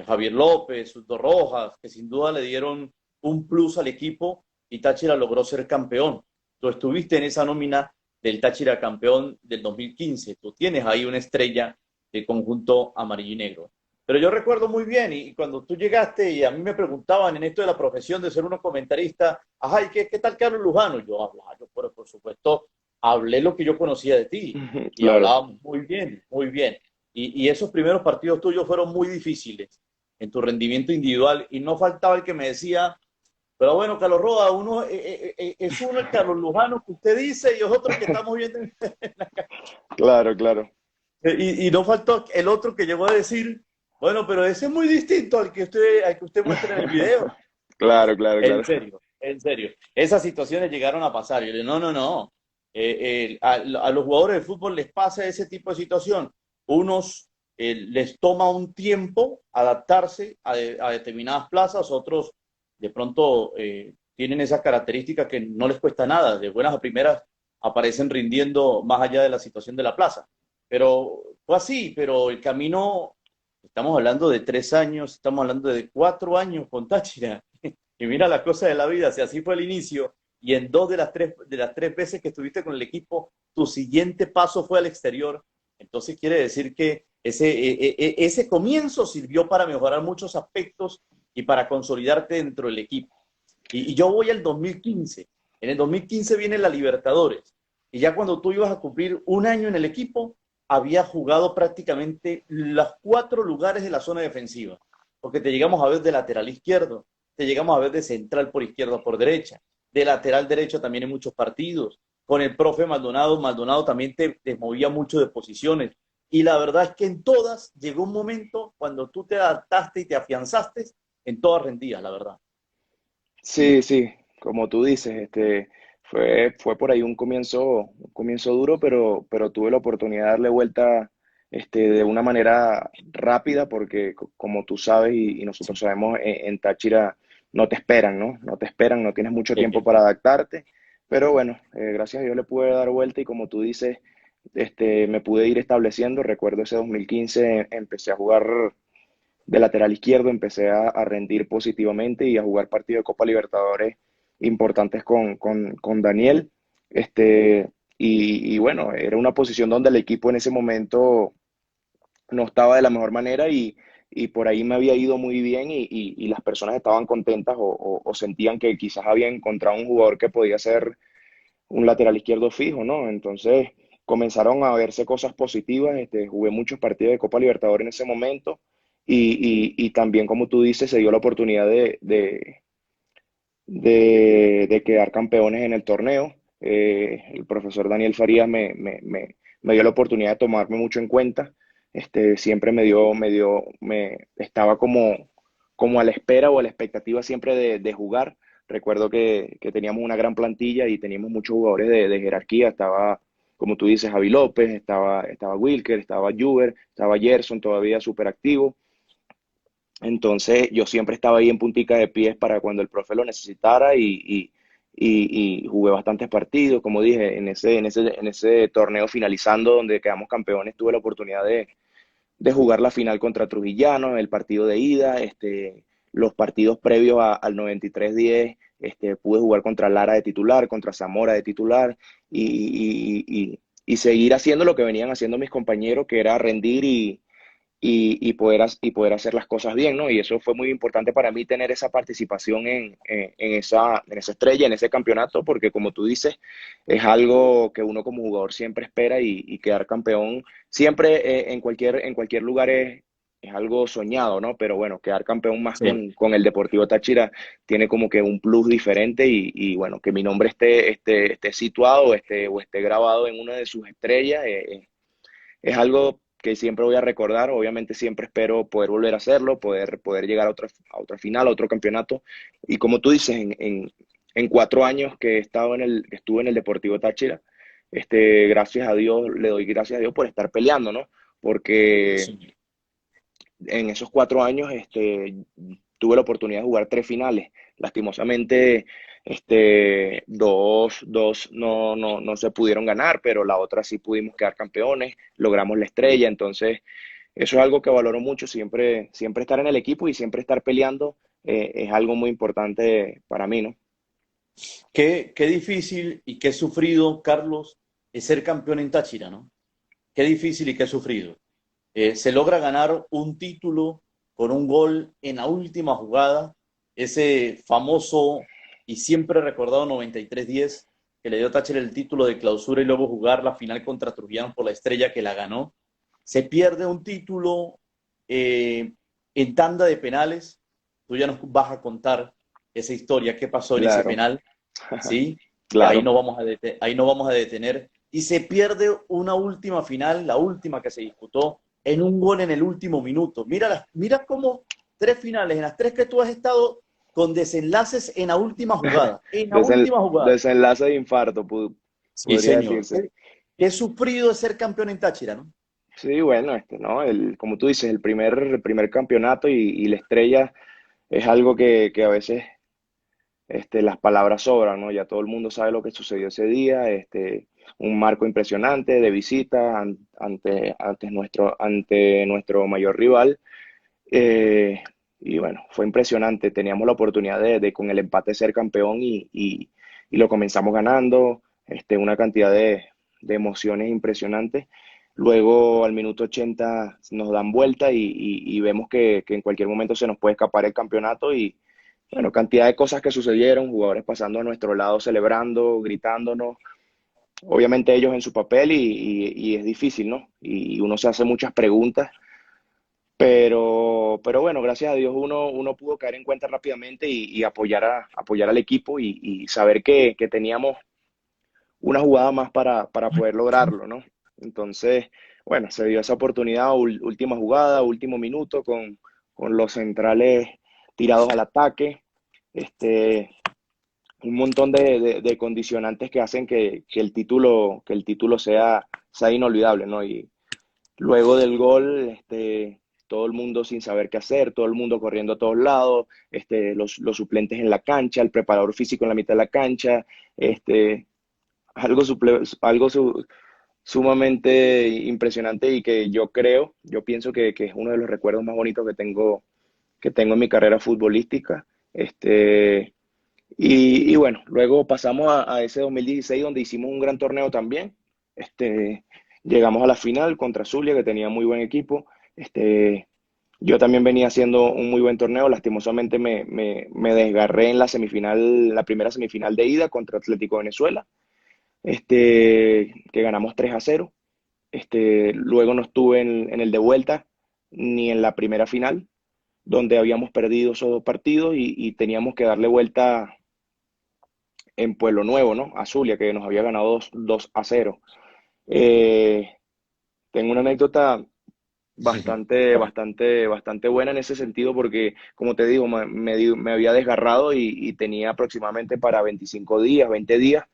Speaker 2: Javier López, Sulto Rojas, que sin duda le dieron un plus al equipo y Táchira logró ser campeón. Tú estuviste en esa nómina del Táchira campeón del 2015. Tú tienes ahí una estrella del conjunto amarillo y negro. Pero yo recuerdo muy bien, y cuando tú llegaste y a mí me preguntaban en esto de la profesión de ser uno comentarista, ajá, ¿y qué tal Carlos Lujano? Yo hablaba, por supuesto, hablé lo que yo conocía de ti y
Speaker 1: Claro.
Speaker 2: hablábamos muy bien, muy bien. Y esos primeros partidos tuyos fueron muy difíciles en tu rendimiento individual y no faltaba el que me decía, pero bueno, Carlos Roa, es uno el Carlos Lujano que usted dice y es otro que estamos viendo.
Speaker 1: Claro, claro,
Speaker 2: Y no faltó el otro que llegó a decir, bueno, pero ese es muy distinto al que usted muestra en el video.
Speaker 1: claro, claro,
Speaker 2: En
Speaker 1: claro.
Speaker 2: serio, en serio. Esas situaciones llegaron a pasar. Yo le digo, no, no, no. A los jugadores de fútbol les pasa ese tipo de situación. Unos les toma un tiempo adaptarse a determinadas plazas, otros de pronto tienen esa característica que no les cuesta nada. De buenas a primeras aparecen rindiendo más allá de la situación de la plaza. Pero fue así, pero el camino, estamos hablando de 3 años, estamos hablando de 4 años con Táchira. Y mira la cosa de la vida, si así fue el inicio, y en dos de las tres veces que estuviste con el equipo, tu siguiente paso fue al exterior, entonces quiere decir que ese comienzo sirvió para mejorar muchos aspectos y para consolidarte dentro del equipo. Y yo voy al 2015. En el 2015 viene la Libertadores. Y ya cuando tú ibas a cumplir un año en el equipo, había jugado prácticamente los 4 lugares de la zona defensiva. Porque te llegamos a ver de lateral izquierdo, te llegamos a ver de central por izquierda o por derecha, de lateral derecho también en muchos partidos. Con el profe Maldonado, Maldonado también te movía mucho de posiciones. Y la verdad es que en todas llegó un momento cuando tú te adaptaste y te afianzaste, en todas rendías, la verdad.
Speaker 1: Sí, sí, como tú dices, fue por ahí un comienzo duro, pero tuve la oportunidad de darle vuelta, de una manera rápida, porque como tú sabes y nosotros sabemos, en Táchira no te esperan, ¿no? No te esperan, no tienes mucho tiempo para adaptarte, pero bueno, gracias a Dios le pude dar vuelta y como tú dices, me pude ir estableciendo. Recuerdo ese 2015, empecé a jugar de lateral izquierdo, empecé a rendir positivamente y a jugar partidos de Copa Libertadores importantes con Daniel. Y bueno, era una posición donde el equipo en ese momento no estaba de la mejor manera y por ahí me había ido muy bien y las personas estaban contentas o sentían que quizás había encontrado un jugador que podía ser un lateral izquierdo fijo, ¿no? Entonces comenzaron a verse cosas positivas, jugué muchos partidos de Copa Libertadores en ese momento y también, como tú dices, se dio la oportunidad de quedar campeones en el torneo. El profesor Daniel Farías me dio la oportunidad de tomarme mucho en cuenta. Siempre estaba como a la espera o a la expectativa siempre de jugar. Recuerdo que teníamos una gran plantilla y teníamos muchos jugadores de jerarquía. Estaba, como tú dices, Javi López, estaba Wilker, estaba Juber, estaba Gerson todavía súper activo. Entonces yo siempre estaba ahí en puntica de pies para cuando el profe lo necesitara y jugué bastantes partidos. Como dije, en ese torneo finalizando donde quedamos campeones, tuve la oportunidad de jugar la final contra Trujillano, el partido de ida, los partidos previos al 93-10, pude jugar contra Lara de titular, contra Zamora de titular y seguir haciendo lo que venían haciendo mis compañeros, que era rendir y poder hacer las cosas bien, ¿no? Y eso fue muy importante para mí, tener esa participación en esa estrella, en ese campeonato, porque como tú dices, es algo que uno como jugador siempre espera y quedar campeón siempre en cualquier lugar es algo soñado, ¿no? Pero bueno, quedar campeón más
Speaker 2: Sí.
Speaker 1: con el Deportivo Táchira tiene como que un plus diferente bueno, que mi nombre esté situado o esté grabado en una de sus estrellas. Es algo que siempre voy a recordar. Obviamente siempre espero poder volver a hacerlo, poder llegar a otra final, a otro campeonato. Y como tú dices, en 4 años que estuve en el Deportivo Táchira, gracias a Dios, le doy gracias a Dios por estar peleando, ¿no? Porque
Speaker 2: Sí.
Speaker 1: en esos 4 años tuve la oportunidad de jugar 3 finales. Lastimosamente, dos no se pudieron ganar, pero la otra sí pudimos quedar campeones, logramos la estrella. Entonces, eso es algo que valoro mucho, siempre estar en el equipo y siempre estar peleando es algo muy importante para mí, ¿no?
Speaker 2: Qué difícil y qué sufrido, Carlos, es ser campeón en Táchira, ¿no? Qué difícil y qué sufrido. Se logra ganar un título con un gol en la última jugada, ese famoso y siempre recordado 93-10 que le dio a Táchira el título de clausura y luego jugar la final contra Trujillano por la estrella que la ganó. Se pierde un título en tanda de penales. Tú ya nos vas a contar esa historia, qué pasó en ese
Speaker 1: Claro,
Speaker 2: penal, ¿sí?
Speaker 1: claro.
Speaker 2: Ahí no vamos a detener. Y se pierde una última final, la última que se disputó, en un gol en el último minuto. Mira cómo 3 finales, en las 3 que tú has estado, con desenlaces en la última jugada. En la última jugada.
Speaker 1: Desenlace de infarto,
Speaker 2: Sí,
Speaker 1: podría
Speaker 2: señor.
Speaker 1: decirse.
Speaker 2: Qué sufrido es ser campeón en Táchira, ¿no?
Speaker 1: Sí, bueno, ¿no? Como tú dices, el primer campeonato y la estrella es algo que a veces las palabras sobran, ¿no? Ya todo el mundo sabe lo que sucedió ese día, un marco impresionante de visita ante nuestro mayor rival. eh, y bueno, fue impresionante. Teníamos la oportunidad de con el empate ser campeón y lo comenzamos ganando, una cantidad de emociones impresionantes. Luego al minuto 80 nos dan vuelta y vemos que en cualquier momento se nos puede escapar el campeonato y bueno, cantidad de cosas que sucedieron, jugadores pasando a nuestro lado, celebrando, gritándonos, obviamente ellos en su papel y es difícil, ¿no? Y uno se hace muchas preguntas, pero bueno, gracias a Dios uno pudo caer en cuenta rápidamente y apoyar al equipo y saber que teníamos una jugada más para poder lograrlo, ¿no? Entonces, bueno, se dio esa oportunidad, última jugada, último minuto, con los centrales tirados al ataque. Este, un montón de condicionantes que hacen que el título sea inolvidable, ¿no? Y luego del gol, todo el mundo sin saber qué hacer, todo el mundo corriendo a todos lados, los suplentes en la cancha, el preparador físico en la mitad de la cancha, algo sumamente impresionante y que yo pienso que es uno de los recuerdos más bonitos que tengo en mi carrera futbolística. Y bueno, luego pasamos a ese 2016 donde hicimos un gran torneo también. Este, Llegamos a la final contra Zulia, que tenía muy buen equipo. Yo también venía haciendo un muy buen torneo. Lastimosamente me desgarré en la primera semifinal de ida contra Atlético Venezuela. que ganamos 3-0. Luego no estuve en el de vuelta ni en la primera final, donde habíamos perdido esos dos partidos y teníamos que darle vuelta en Pueblo Nuevo, ¿no? A Zulia, que nos había ganado 2-0. Eh, Tengo una anécdota bastante buena en ese sentido porque, como te digo, me había desgarrado y tenía aproximadamente para 25 días, 20 días.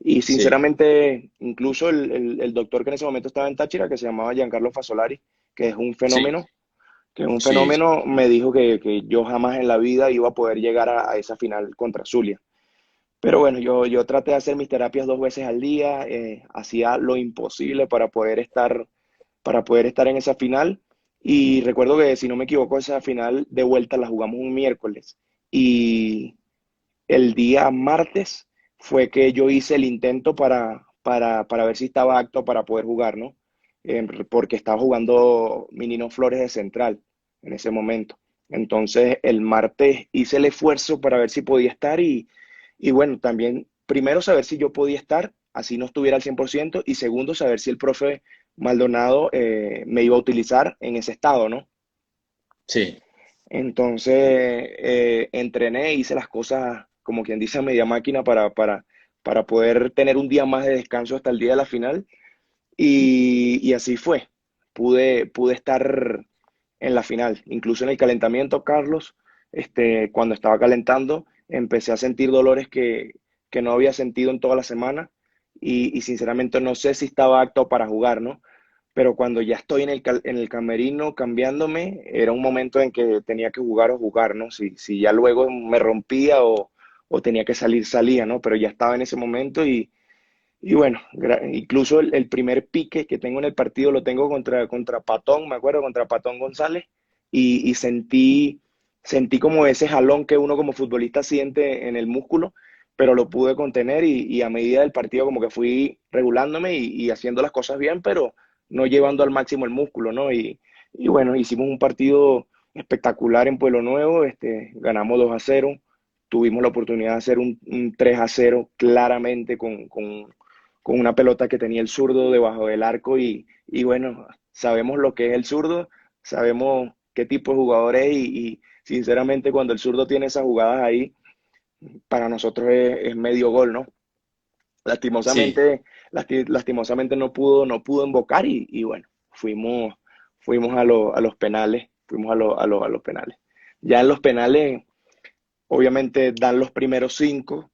Speaker 1: Y
Speaker 2: Sí,
Speaker 1: sinceramente, incluso el doctor que en ese momento estaba en Táchira, que se llamaba Giancarlo Fasolari, que es un
Speaker 2: sí,
Speaker 1: fenómeno, que es un
Speaker 2: sí,
Speaker 1: fenómeno, me dijo que yo jamás en la vida iba a poder llegar a esa final contra Zulia. Pero bueno, yo traté de hacer mis terapias 2 veces al día, hacía lo imposible para poder estar en esa final. Y recuerdo que, si no me equivoco, esa final de vuelta la jugamos un miércoles. Y el día martes fue que yo hice el intento para ver si estaba apto para poder jugar, ¿no? Porque estaba jugando Minino Flores de central en ese momento. Entonces, el martes hice el esfuerzo para ver si podía estar y bueno, también primero saber si yo podía estar, así no estuviera al 100% y segundo saber si el profe Maldonado me iba a utilizar en ese estado, ¿no?
Speaker 2: sí,
Speaker 1: Entonces, entrené, hice las cosas, como quien dice, a media máquina para poder tener un día más de descanso hasta el día de la final. Y así fue. Pude estar en la final. Incluso en el calentamiento, Carlos, cuando estaba calentando, empecé a sentir dolores que no había sentido en toda la semana. Y sinceramente no sé si estaba apto para jugar, ¿no? Pero cuando ya estoy en el camerino cambiándome, era un momento en que tenía que jugar o jugar, ¿no? Si ya luego me rompía o tenía que salir, salía, ¿no? Pero ya estaba en ese momento y bueno, incluso el primer pique que tengo en el partido lo tengo contra Patón, me acuerdo, contra Patón González, y sentí como ese jalón que uno como futbolista siente en el músculo, pero lo pude contener y a medida del partido como que fui regulándome y haciendo las cosas bien, pero no llevando al máximo el músculo, ¿no? Y bueno, hicimos un partido espectacular en Pueblo Nuevo, ganamos 2-0. Tuvimos la oportunidad de hacer un 3-0 claramente con una pelota que tenía el zurdo debajo del arco y bueno, sabemos lo que es el zurdo, sabemos qué tipo de jugador es y sinceramente cuando el zurdo tiene esas jugadas ahí, para nosotros es medio gol, ¿no?
Speaker 2: sí.
Speaker 1: Lastimosamente, lastimosamente no pudo invocar y bueno, fuimos a los penales, fuimos a los penales. Ya en los penales, obviamente dan los primeros cinco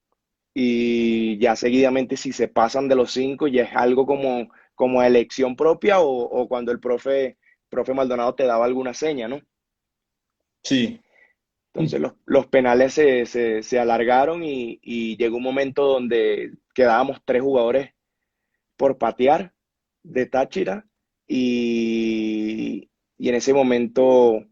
Speaker 1: y ya seguidamente si se pasan de los cinco ya es algo como elección propia o cuando el profe Maldonado te daba alguna seña, ¿no?
Speaker 2: Sí.
Speaker 1: Entonces los penales se alargaron y llegó un momento donde quedábamos 3 jugadores por patear de Táchira y en ese momento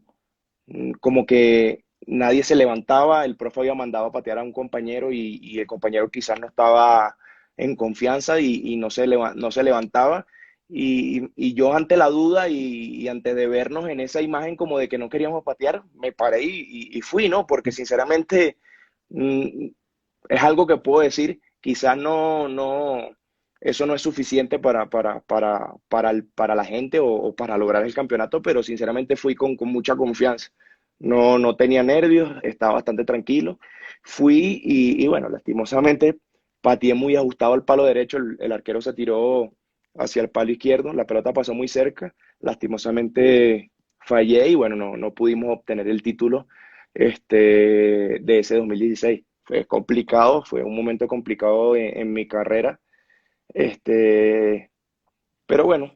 Speaker 1: como que nadie se levantaba, el profe había mandado a patear a un compañero y el compañero quizás no estaba en confianza y no se levantaba. Y yo ante la duda y antes de vernos en esa imagen como de que no queríamos patear, me paré y fui, ¿no? Porque sinceramente mm, es algo que puedo decir, quizás eso no es suficiente para la gente o para lograr el campeonato, pero sinceramente fui con mucha confianza. No tenía nervios, estaba bastante tranquilo. Fui y bueno, lastimosamente pateé muy ajustado al palo derecho, el arquero se tiró hacia el palo izquierdo, la pelota pasó muy cerca, lastimosamente fallé y bueno, no pudimos obtener el título de ese 2016. Fue complicado, fue un momento complicado en mi carrera, este, pero bueno,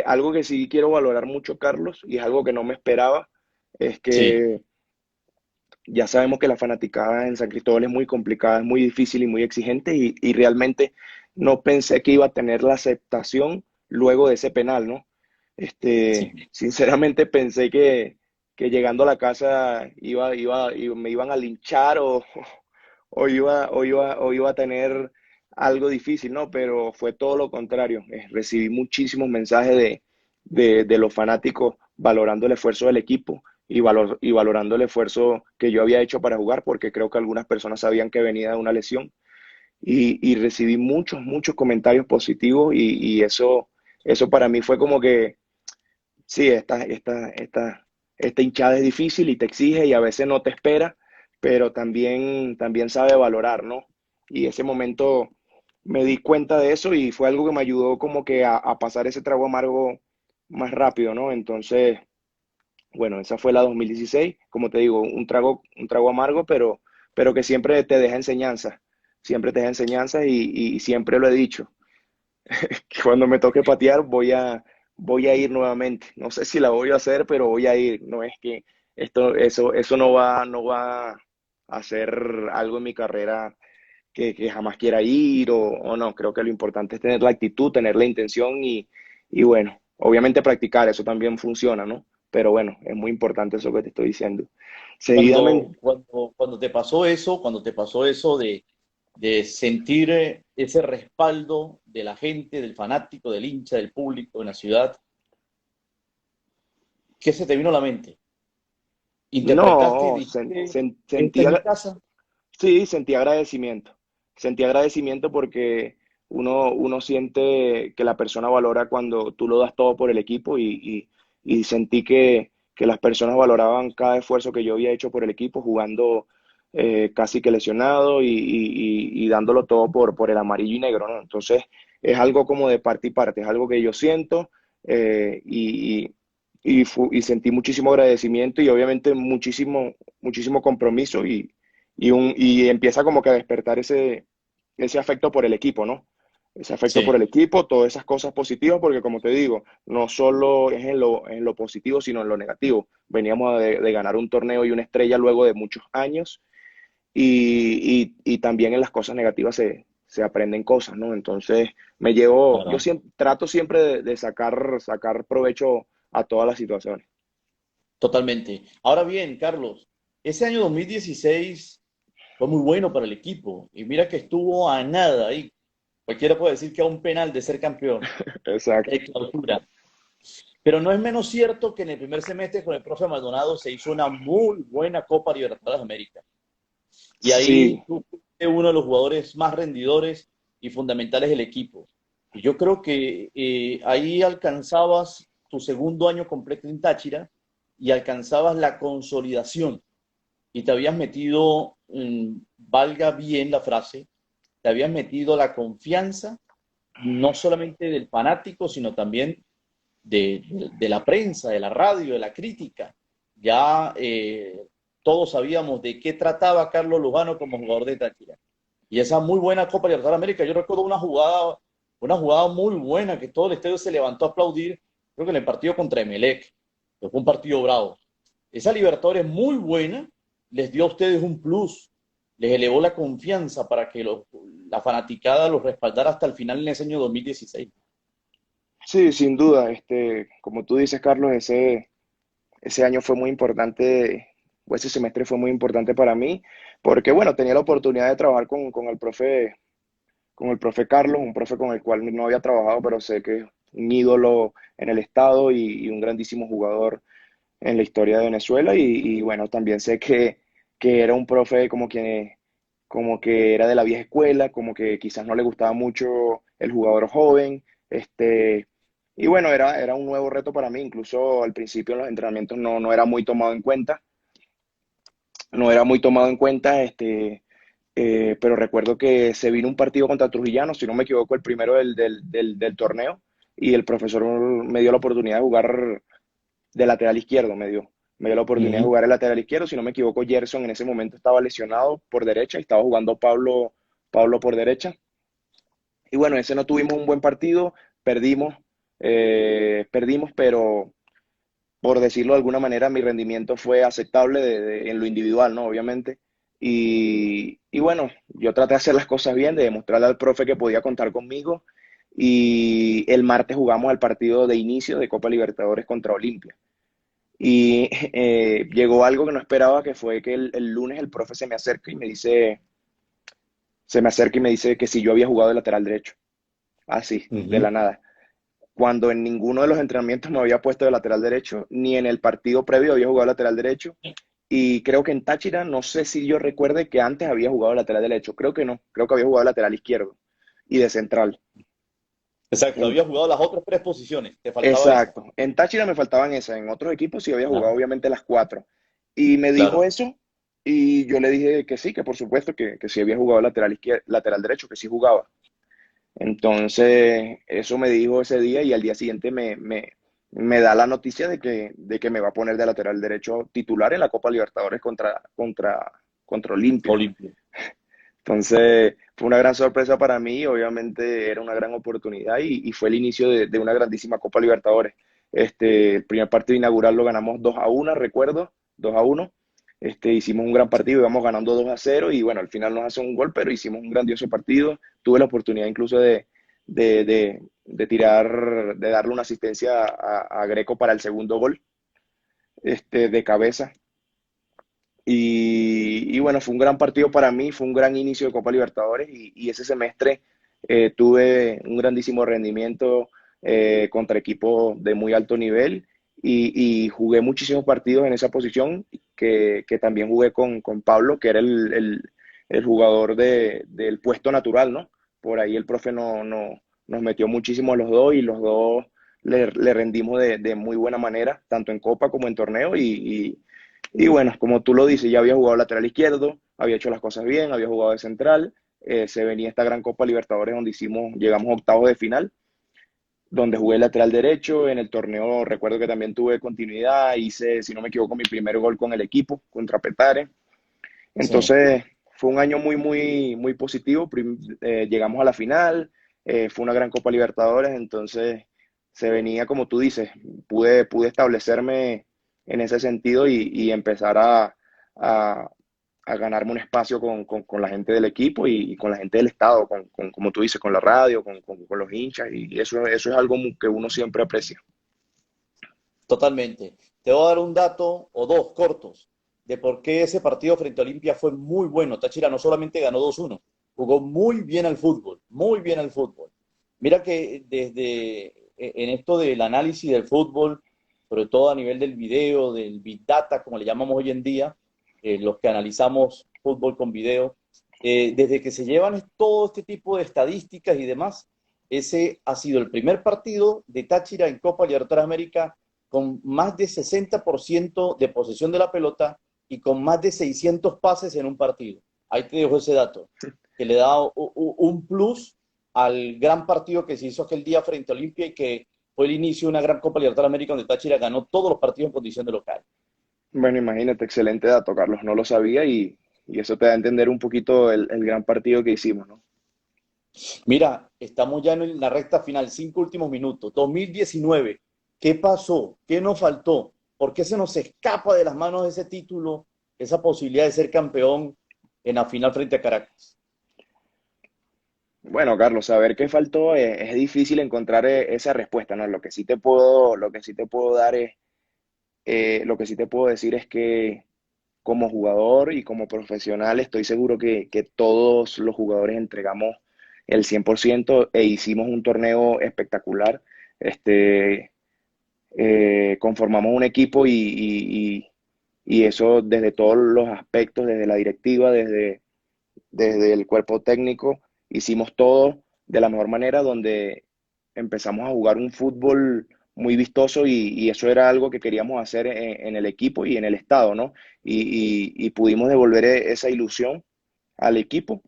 Speaker 1: algo que sí quiero valorar mucho, Carlos, y es algo que no me esperaba, es
Speaker 2: Sí,
Speaker 1: que ya sabemos que la fanaticada en San Cristóbal es muy complicada, es muy difícil y muy exigente, y realmente no pensé que iba a tener la aceptación luego de ese penal, ¿no?
Speaker 2: sí,
Speaker 1: Sinceramente pensé que llegando a la casa me iban a linchar o iba a tener algo difícil, ¿no? Pero fue todo lo contrario. Recibí muchísimos mensajes de los fanáticos valorando el esfuerzo del equipo y valorando el esfuerzo que yo había hecho para jugar, porque creo que algunas personas sabían que venía de una lesión. y recibí muchos, muchos comentarios positivos y eso para mí fue como que, sí, esta hinchada es difícil y te exige y a veces no te espera, pero también sabe valorar, ¿no? Y ese momento me di cuenta de eso y fue algo que me ayudó como que a pasar ese trago amargo más rápido, ¿no? Entonces, bueno, esa fue la 2016, como te digo, un trago amargo, pero que siempre te deja enseñanza, siempre te deja enseñanza y siempre lo he dicho, que cuando me toque patear voy a ir nuevamente. No sé si la voy a hacer, pero voy a ir. No es que eso no va a ser algo en mi carrera que jamás quiera ir o no. Creo que lo importante es tener la actitud, tener la intención y bueno, obviamente practicar, eso también funciona, ¿no? Pero bueno, es muy importante eso que te estoy diciendo. Seguidamente,
Speaker 2: Cuando te pasó eso de sentir ese respaldo de la gente, del fanático, del hincha, del público en la ciudad, ¿qué se te vino a la mente? ¿Interpretaste y
Speaker 1: no,
Speaker 2: dijiste, esta es mi casa?
Speaker 1: sí, sentí agradecimiento. Sentí agradecimiento porque uno siente que la persona valora cuando tú lo das todo por el equipo y sentí que las personas valoraban cada esfuerzo que yo había hecho por el equipo, jugando casi que lesionado y dándolo todo por el amarillo y negro, ¿no? Entonces es algo como de parte y parte, es algo que yo siento y sentí muchísimo agradecimiento y obviamente muchísimo compromiso y empieza como que a despertar ese afecto por el equipo, ¿no? Ese afecto por
Speaker 2: Sí,
Speaker 1: el equipo, todas esas cosas positivas, porque como te digo, no solo es en lo positivo, sino en lo negativo. Veníamos de ganar un torneo y una estrella luego de muchos años y también en las cosas negativas se aprenden cosas, ¿no? Entonces yo
Speaker 2: claro,
Speaker 1: siempre, trato siempre de sacar provecho a todas las situaciones.
Speaker 2: totalmente. Ahora bien, Carlos, ese año 2016 fue muy bueno para el equipo y mira que estuvo a nada ahí. Cualquiera puede decir que a un penal de ser campeón
Speaker 1: Exacto.
Speaker 2: de clausura. Pero no es menos cierto que en el primer semestre con el profe Maldonado se hizo una muy buena Copa Libertadores de América. Y
Speaker 1: Sí,
Speaker 2: ahí tú fuiste uno de los jugadores más rendidores y fundamentales del equipo. Y yo creo que ahí alcanzabas tu segundo año completo en Táchira y alcanzabas la consolidación y te habías metido, valga bien la frase, te habías metido la confianza no solamente del fanático, sino también de la prensa, de la radio, de la crítica. Ya todos sabíamos de qué trataba Carlos Lujano como jugador de Táchira. Y esa muy buena Copa Libertadores de América, yo recuerdo una jugada muy buena que todo el estadio se levantó a aplaudir, creo que en el partido contra Emelec, que fue un partido bravo. Esa Libertadores muy buena les dio a ustedes un plus, les elevó la confianza para que la fanaticada los respaldara hasta el final en ese año 2016.
Speaker 1: sí, sin duda. Como tú dices, Carlos, ese año fue muy importante, o ese semestre fue muy importante para mí, porque bueno, tenía la oportunidad de trabajar con el profe Carlos, un profe con el cual no había trabajado, pero sé que es un ídolo en el estado y un grandísimo jugador en la historia de Venezuela y bueno, también sé que era un profe como que era de la vieja escuela, como que quizás no le gustaba mucho el jugador joven, y bueno, era un nuevo reto para mí, incluso al principio en los entrenamientos no era muy tomado en cuenta, no era muy tomado en cuenta, pero recuerdo que se vino un partido contra Trujillano, si no me equivoco, el primero del torneo, y el profesor me dio la oportunidad de jugar de lateral izquierdo, me dio la
Speaker 2: Uh
Speaker 1: oportunidad de
Speaker 2: -huh.
Speaker 1: jugar de lateral izquierdo. Si no me equivoco, Gerson en ese momento estaba lesionado por derecha y estaba jugando Pablo por derecha. Y bueno, ese no tuvimos un buen partido, perdimos, perdimos, pero por decirlo de alguna manera, mi rendimiento fue aceptable en lo individual, ¿no? Obviamente. Y bueno, yo traté de hacer las cosas bien, de demostrarle al profe que podía contar conmigo. Y el martes jugamos el partido de inicio de Copa Libertadores contra Olimpia. Y llegó algo que no esperaba, que fue que el lunes el profe se me acerca y me dice que si yo había jugado de lateral derecho, así,
Speaker 2: Uh
Speaker 1: de
Speaker 2: -huh.
Speaker 1: la nada. Cuando en ninguno de los entrenamientos me había puesto de lateral derecho, ni en el partido previo había jugado lateral derecho. Y creo que en Táchira, no sé si yo recuerde que antes había jugado lateral derecho. Creo que no. Creo que había jugado lateral izquierdo y de central.
Speaker 2: Exacto,
Speaker 1: En-
Speaker 2: había jugado las otras tres posiciones, te faltaba esa.
Speaker 1: exacto. En Táchira me faltaban esas. En otros equipos sí había
Speaker 2: Ajá,
Speaker 1: jugado, obviamente, las cuatro. Y me dijo
Speaker 2: claro.
Speaker 1: eso. Y yo le dije que sí, que por supuesto que sí había jugado lateral izquierdo, lateral derecho, que sí jugaba. Entonces, eso me dijo ese día y al día siguiente me da la noticia de que me va a poner de lateral derecho titular en la Copa Libertadores contra Olimpia.
Speaker 2: Olimpia.
Speaker 1: Entonces, fue una gran sorpresa para mí, obviamente era una gran oportunidad y fue el inicio de una grandísima Copa Libertadores. El primer partido inaugural lo ganamos 2-1, recuerdo, 2-1. Hicimos un gran partido, íbamos ganando 2-0 y bueno, al final nos hace un gol, pero hicimos un grandioso partido. Tuve la oportunidad incluso de tirar, de darle una asistencia a Greco para el segundo gol, de cabeza. Y bueno, fue un gran partido para mí, fue un gran inicio de Copa Libertadores y ese semestre tuve un grandísimo rendimiento contra equipos de muy alto nivel y jugué muchísimos partidos en esa posición que también jugué con Pablo, que era el jugador del puesto natural, ¿no? Por ahí el profe nos metió muchísimo a los dos y los dos le rendimos de muy buena manera, tanto en Copa como en torneo y bueno, como tú lo dices, ya había jugado lateral izquierdo, había hecho las cosas bien, había jugado de central, se venía esta gran Copa Libertadores donde llegamos a octavos de final, donde jugué lateral derecho, en el torneo recuerdo que también tuve continuidad, hice, si no me equivoco, mi primer gol con el equipo, contra Petare.
Speaker 2: Sí.
Speaker 1: Entonces, fue un año muy, muy, muy positivo, llegamos a la final, fue una gran Copa Libertadores, entonces se venía, como tú dices, pude establecerme en ese sentido y empezar a, a ganarme un espacio con la gente del equipo y con la gente del estado, como tú dices, con la radio, con los hinchas, y eso es algo que uno siempre aprecia.
Speaker 2: Totalmente. Te voy a dar un dato o dos cortos de por qué ese partido frente a Olimpia fue muy bueno. Táchira no solamente ganó 2-1, jugó muy bien al fútbol, muy bien al fútbol. Mira que desde en esto del análisis del fútbol, sobre todo a nivel del video, del Big Data, como le llamamos hoy en día, los que analizamos fútbol con video, desde que se llevan todo este tipo de estadísticas y demás, ese ha sido el primer partido de Táchira en Copa Libertadores de América con más de 60% de posesión de la pelota y con más de 600 pases en un partido. Ahí te dejo ese dato, que le da un plus al gran partido que se hizo aquel día frente a Olimpia y que fue el inicio de una gran Copa Libertadores de América donde Táchira ganó todos los partidos en condición de local.
Speaker 1: Bueno, imagínate, excelente dato, Carlos, no lo sabía y eso te da a entender un poquito el gran partido que hicimos, ¿no?
Speaker 2: Mira, estamos ya en la recta final, 5 últimos minutos. 2019, ¿qué pasó? ¿Qué nos faltó? ¿Por qué se nos escapa de las manos ese título, esa posibilidad de ser campeón en la final frente a Caracas?
Speaker 1: Bueno, Carlos, saber qué faltó es difícil encontrar esa respuesta, ¿no? Lo que sí te puedo dar es, lo que sí te puedo decir es que como jugador y como profesional estoy seguro que todos los jugadores entregamos el 100% e hicimos un torneo espectacular. Este, Conformamos un equipo y eso desde todos los aspectos, desde la directiva, desde el cuerpo técnico, hicimos todo de la mejor manera, donde empezamos a jugar un fútbol muy vistoso y eso era algo que queríamos hacer en el equipo y en el estado, ¿no? Y pudimos devolver esa ilusión al equipo,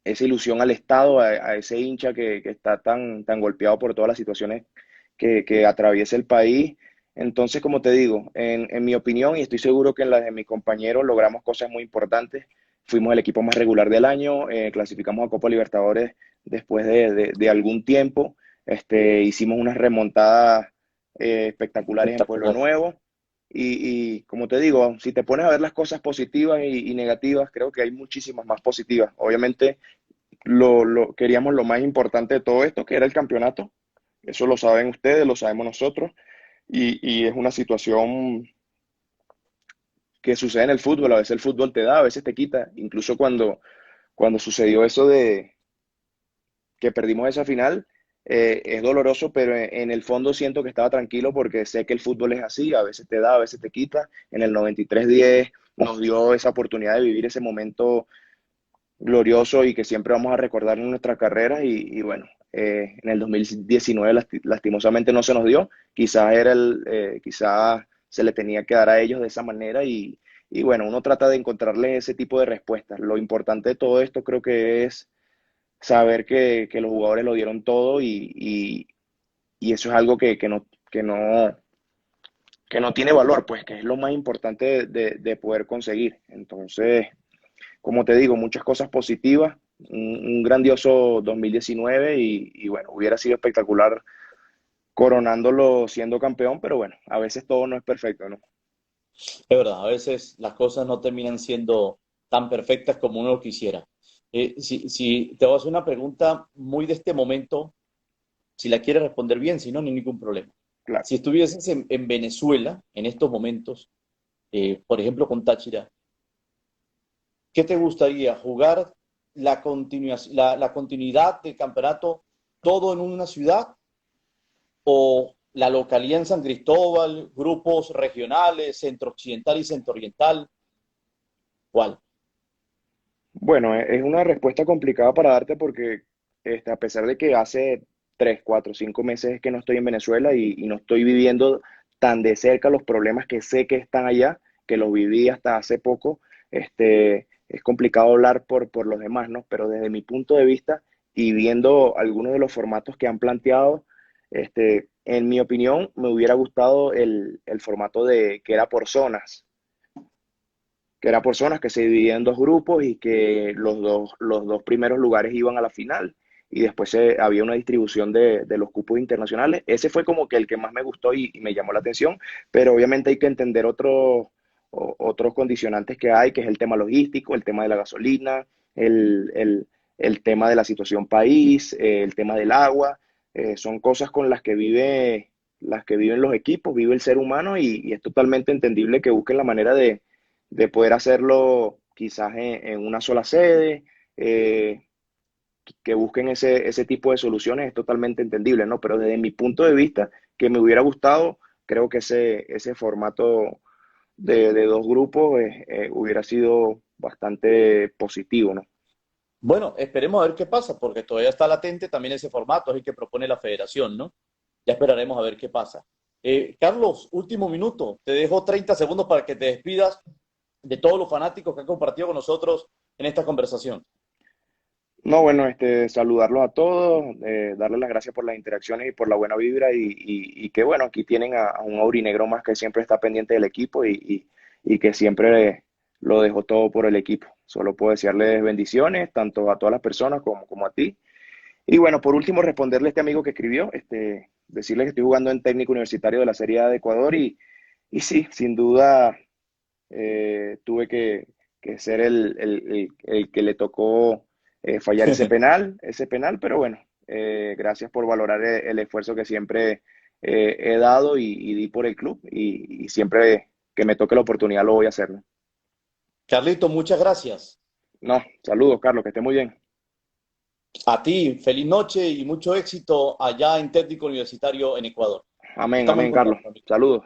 Speaker 1: esa ilusión al estado, a ese hincha que está tan golpeado por todas las situaciones que atraviesa el país. Entonces, como te digo, en mi opinión, y estoy seguro que en la de mis compañeros, logramos cosas muy importantes. Fuimos el equipo más regular del año, clasificamos a Copa Libertadores después de algún tiempo. Hicimos unas remontadas espectaculares en Pueblo
Speaker 2: Espectacular.
Speaker 1: Nuevo. Y como te digo, si te pones a ver las cosas positivas y negativas, creo que hay muchísimas más positivas. Obviamente, queríamos lo más importante de todo esto, que era el campeonato. Eso lo saben ustedes, lo sabemos nosotros. Y es una situación que sucede en el fútbol. A veces el fútbol te da, a veces te quita. Incluso cuando sucedió eso de que perdimos esa final, Es doloroso, pero en el fondo siento que estaba tranquilo porque sé que el fútbol es así, a veces te da, a veces te quita. En el 93-10 nos dio esa oportunidad de vivir ese momento glorioso y que siempre vamos a recordar en nuestra carrera y bueno, en el 2019 lastimosamente no se nos dio, quizás quizás se le tenía que dar a ellos de esa manera y bueno, uno trata de encontrarle ese tipo de respuestas. Lo importante de todo esto creo que es saber que los jugadores lo dieron todo y eso es algo que no tiene valor, pues que es lo más importante de poder conseguir. Entonces, como te digo, muchas cosas positivas, un grandioso 2019 y bueno, hubiera sido espectacular coronándolo siendo campeón, pero bueno, a veces todo no es perfecto, ¿no?
Speaker 2: Es verdad, a veces las cosas no terminan siendo tan perfectas como uno quisiera. Si te voy a hacer una pregunta muy de este momento, si la quieres responder bien, si no, no hay ningún problema.
Speaker 1: Claro.
Speaker 2: Si estuvieses en Venezuela en estos momentos, por ejemplo con Táchira, ¿qué te gustaría? ¿Jugar la continuidad del campeonato todo en una ciudad o la localidad en San Cristóbal, grupos regionales, centro occidental y centro oriental? ¿Cuál?
Speaker 1: Bueno, es una respuesta complicada para darte porque a pesar de que hace 3, 4, 5 meses que no estoy en Venezuela y no estoy viviendo tan de cerca los problemas que sé que están allá, que los viví hasta hace poco, es complicado hablar por los demás, ¿no? Pero desde mi punto de vista y viendo algunos de los formatos que han planteado, en mi opinión, me hubiera gustado el formato de que era por zonas, que se dividían en dos grupos y que los dos primeros lugares iban a la final y después había una distribución de los cupos internacionales. Ese fue como que el que más me gustó y me llamó la atención, pero obviamente hay que entender otros condicionantes que hay, que es el tema logístico, el tema de la gasolina, el tema de la situación país, el tema del agua. Son cosas con las que viven los equipos, vive el ser humano y es totalmente entendible que busquen la manera de poder hacerlo quizás en una sola sede, que busquen ese tipo de soluciones es totalmente entendible, ¿no? Pero desde mi punto de vista, que me hubiera gustado, creo que ese formato de dos grupos hubiera sido bastante positivo, ¿no?
Speaker 2: Bueno, esperemos a ver qué pasa, porque todavía está latente también ese formato, es el que propone la federación, ¿no? Ya esperaremos a ver qué pasa. Carlos, último minuto, te dejo 30 segundos para que te despidas de todos los fanáticos que han compartido con nosotros en esta conversación.
Speaker 1: No, bueno, saludarlos a todos, darles las gracias por las interacciones y por la buena vibra y que bueno, aquí tienen a un aurinegro más que siempre está pendiente del equipo y que siempre lo dejó todo por el equipo. Solo puedo desearles bendiciones, tanto a todas las personas como a ti. Y bueno, por último, responderle a este amigo que escribió, decirle que estoy jugando en técnico universitario de la Serie A de Ecuador y sí, sin duda tuve que ser el que le tocó fallar ese penal, pero bueno, gracias por valorar el esfuerzo que siempre he dado y di por el club y siempre que me toque la oportunidad lo voy a hacer, ¿no?
Speaker 2: Carlito, muchas gracias.
Speaker 1: No, saludos, Carlos, que esté muy bien.
Speaker 2: A ti, feliz noche y mucho éxito allá en técnico universitario en Ecuador.
Speaker 1: Amén,
Speaker 2: Estamos en
Speaker 1: amén, Carlos.
Speaker 2: contacto, amigo.
Speaker 1: Saludos.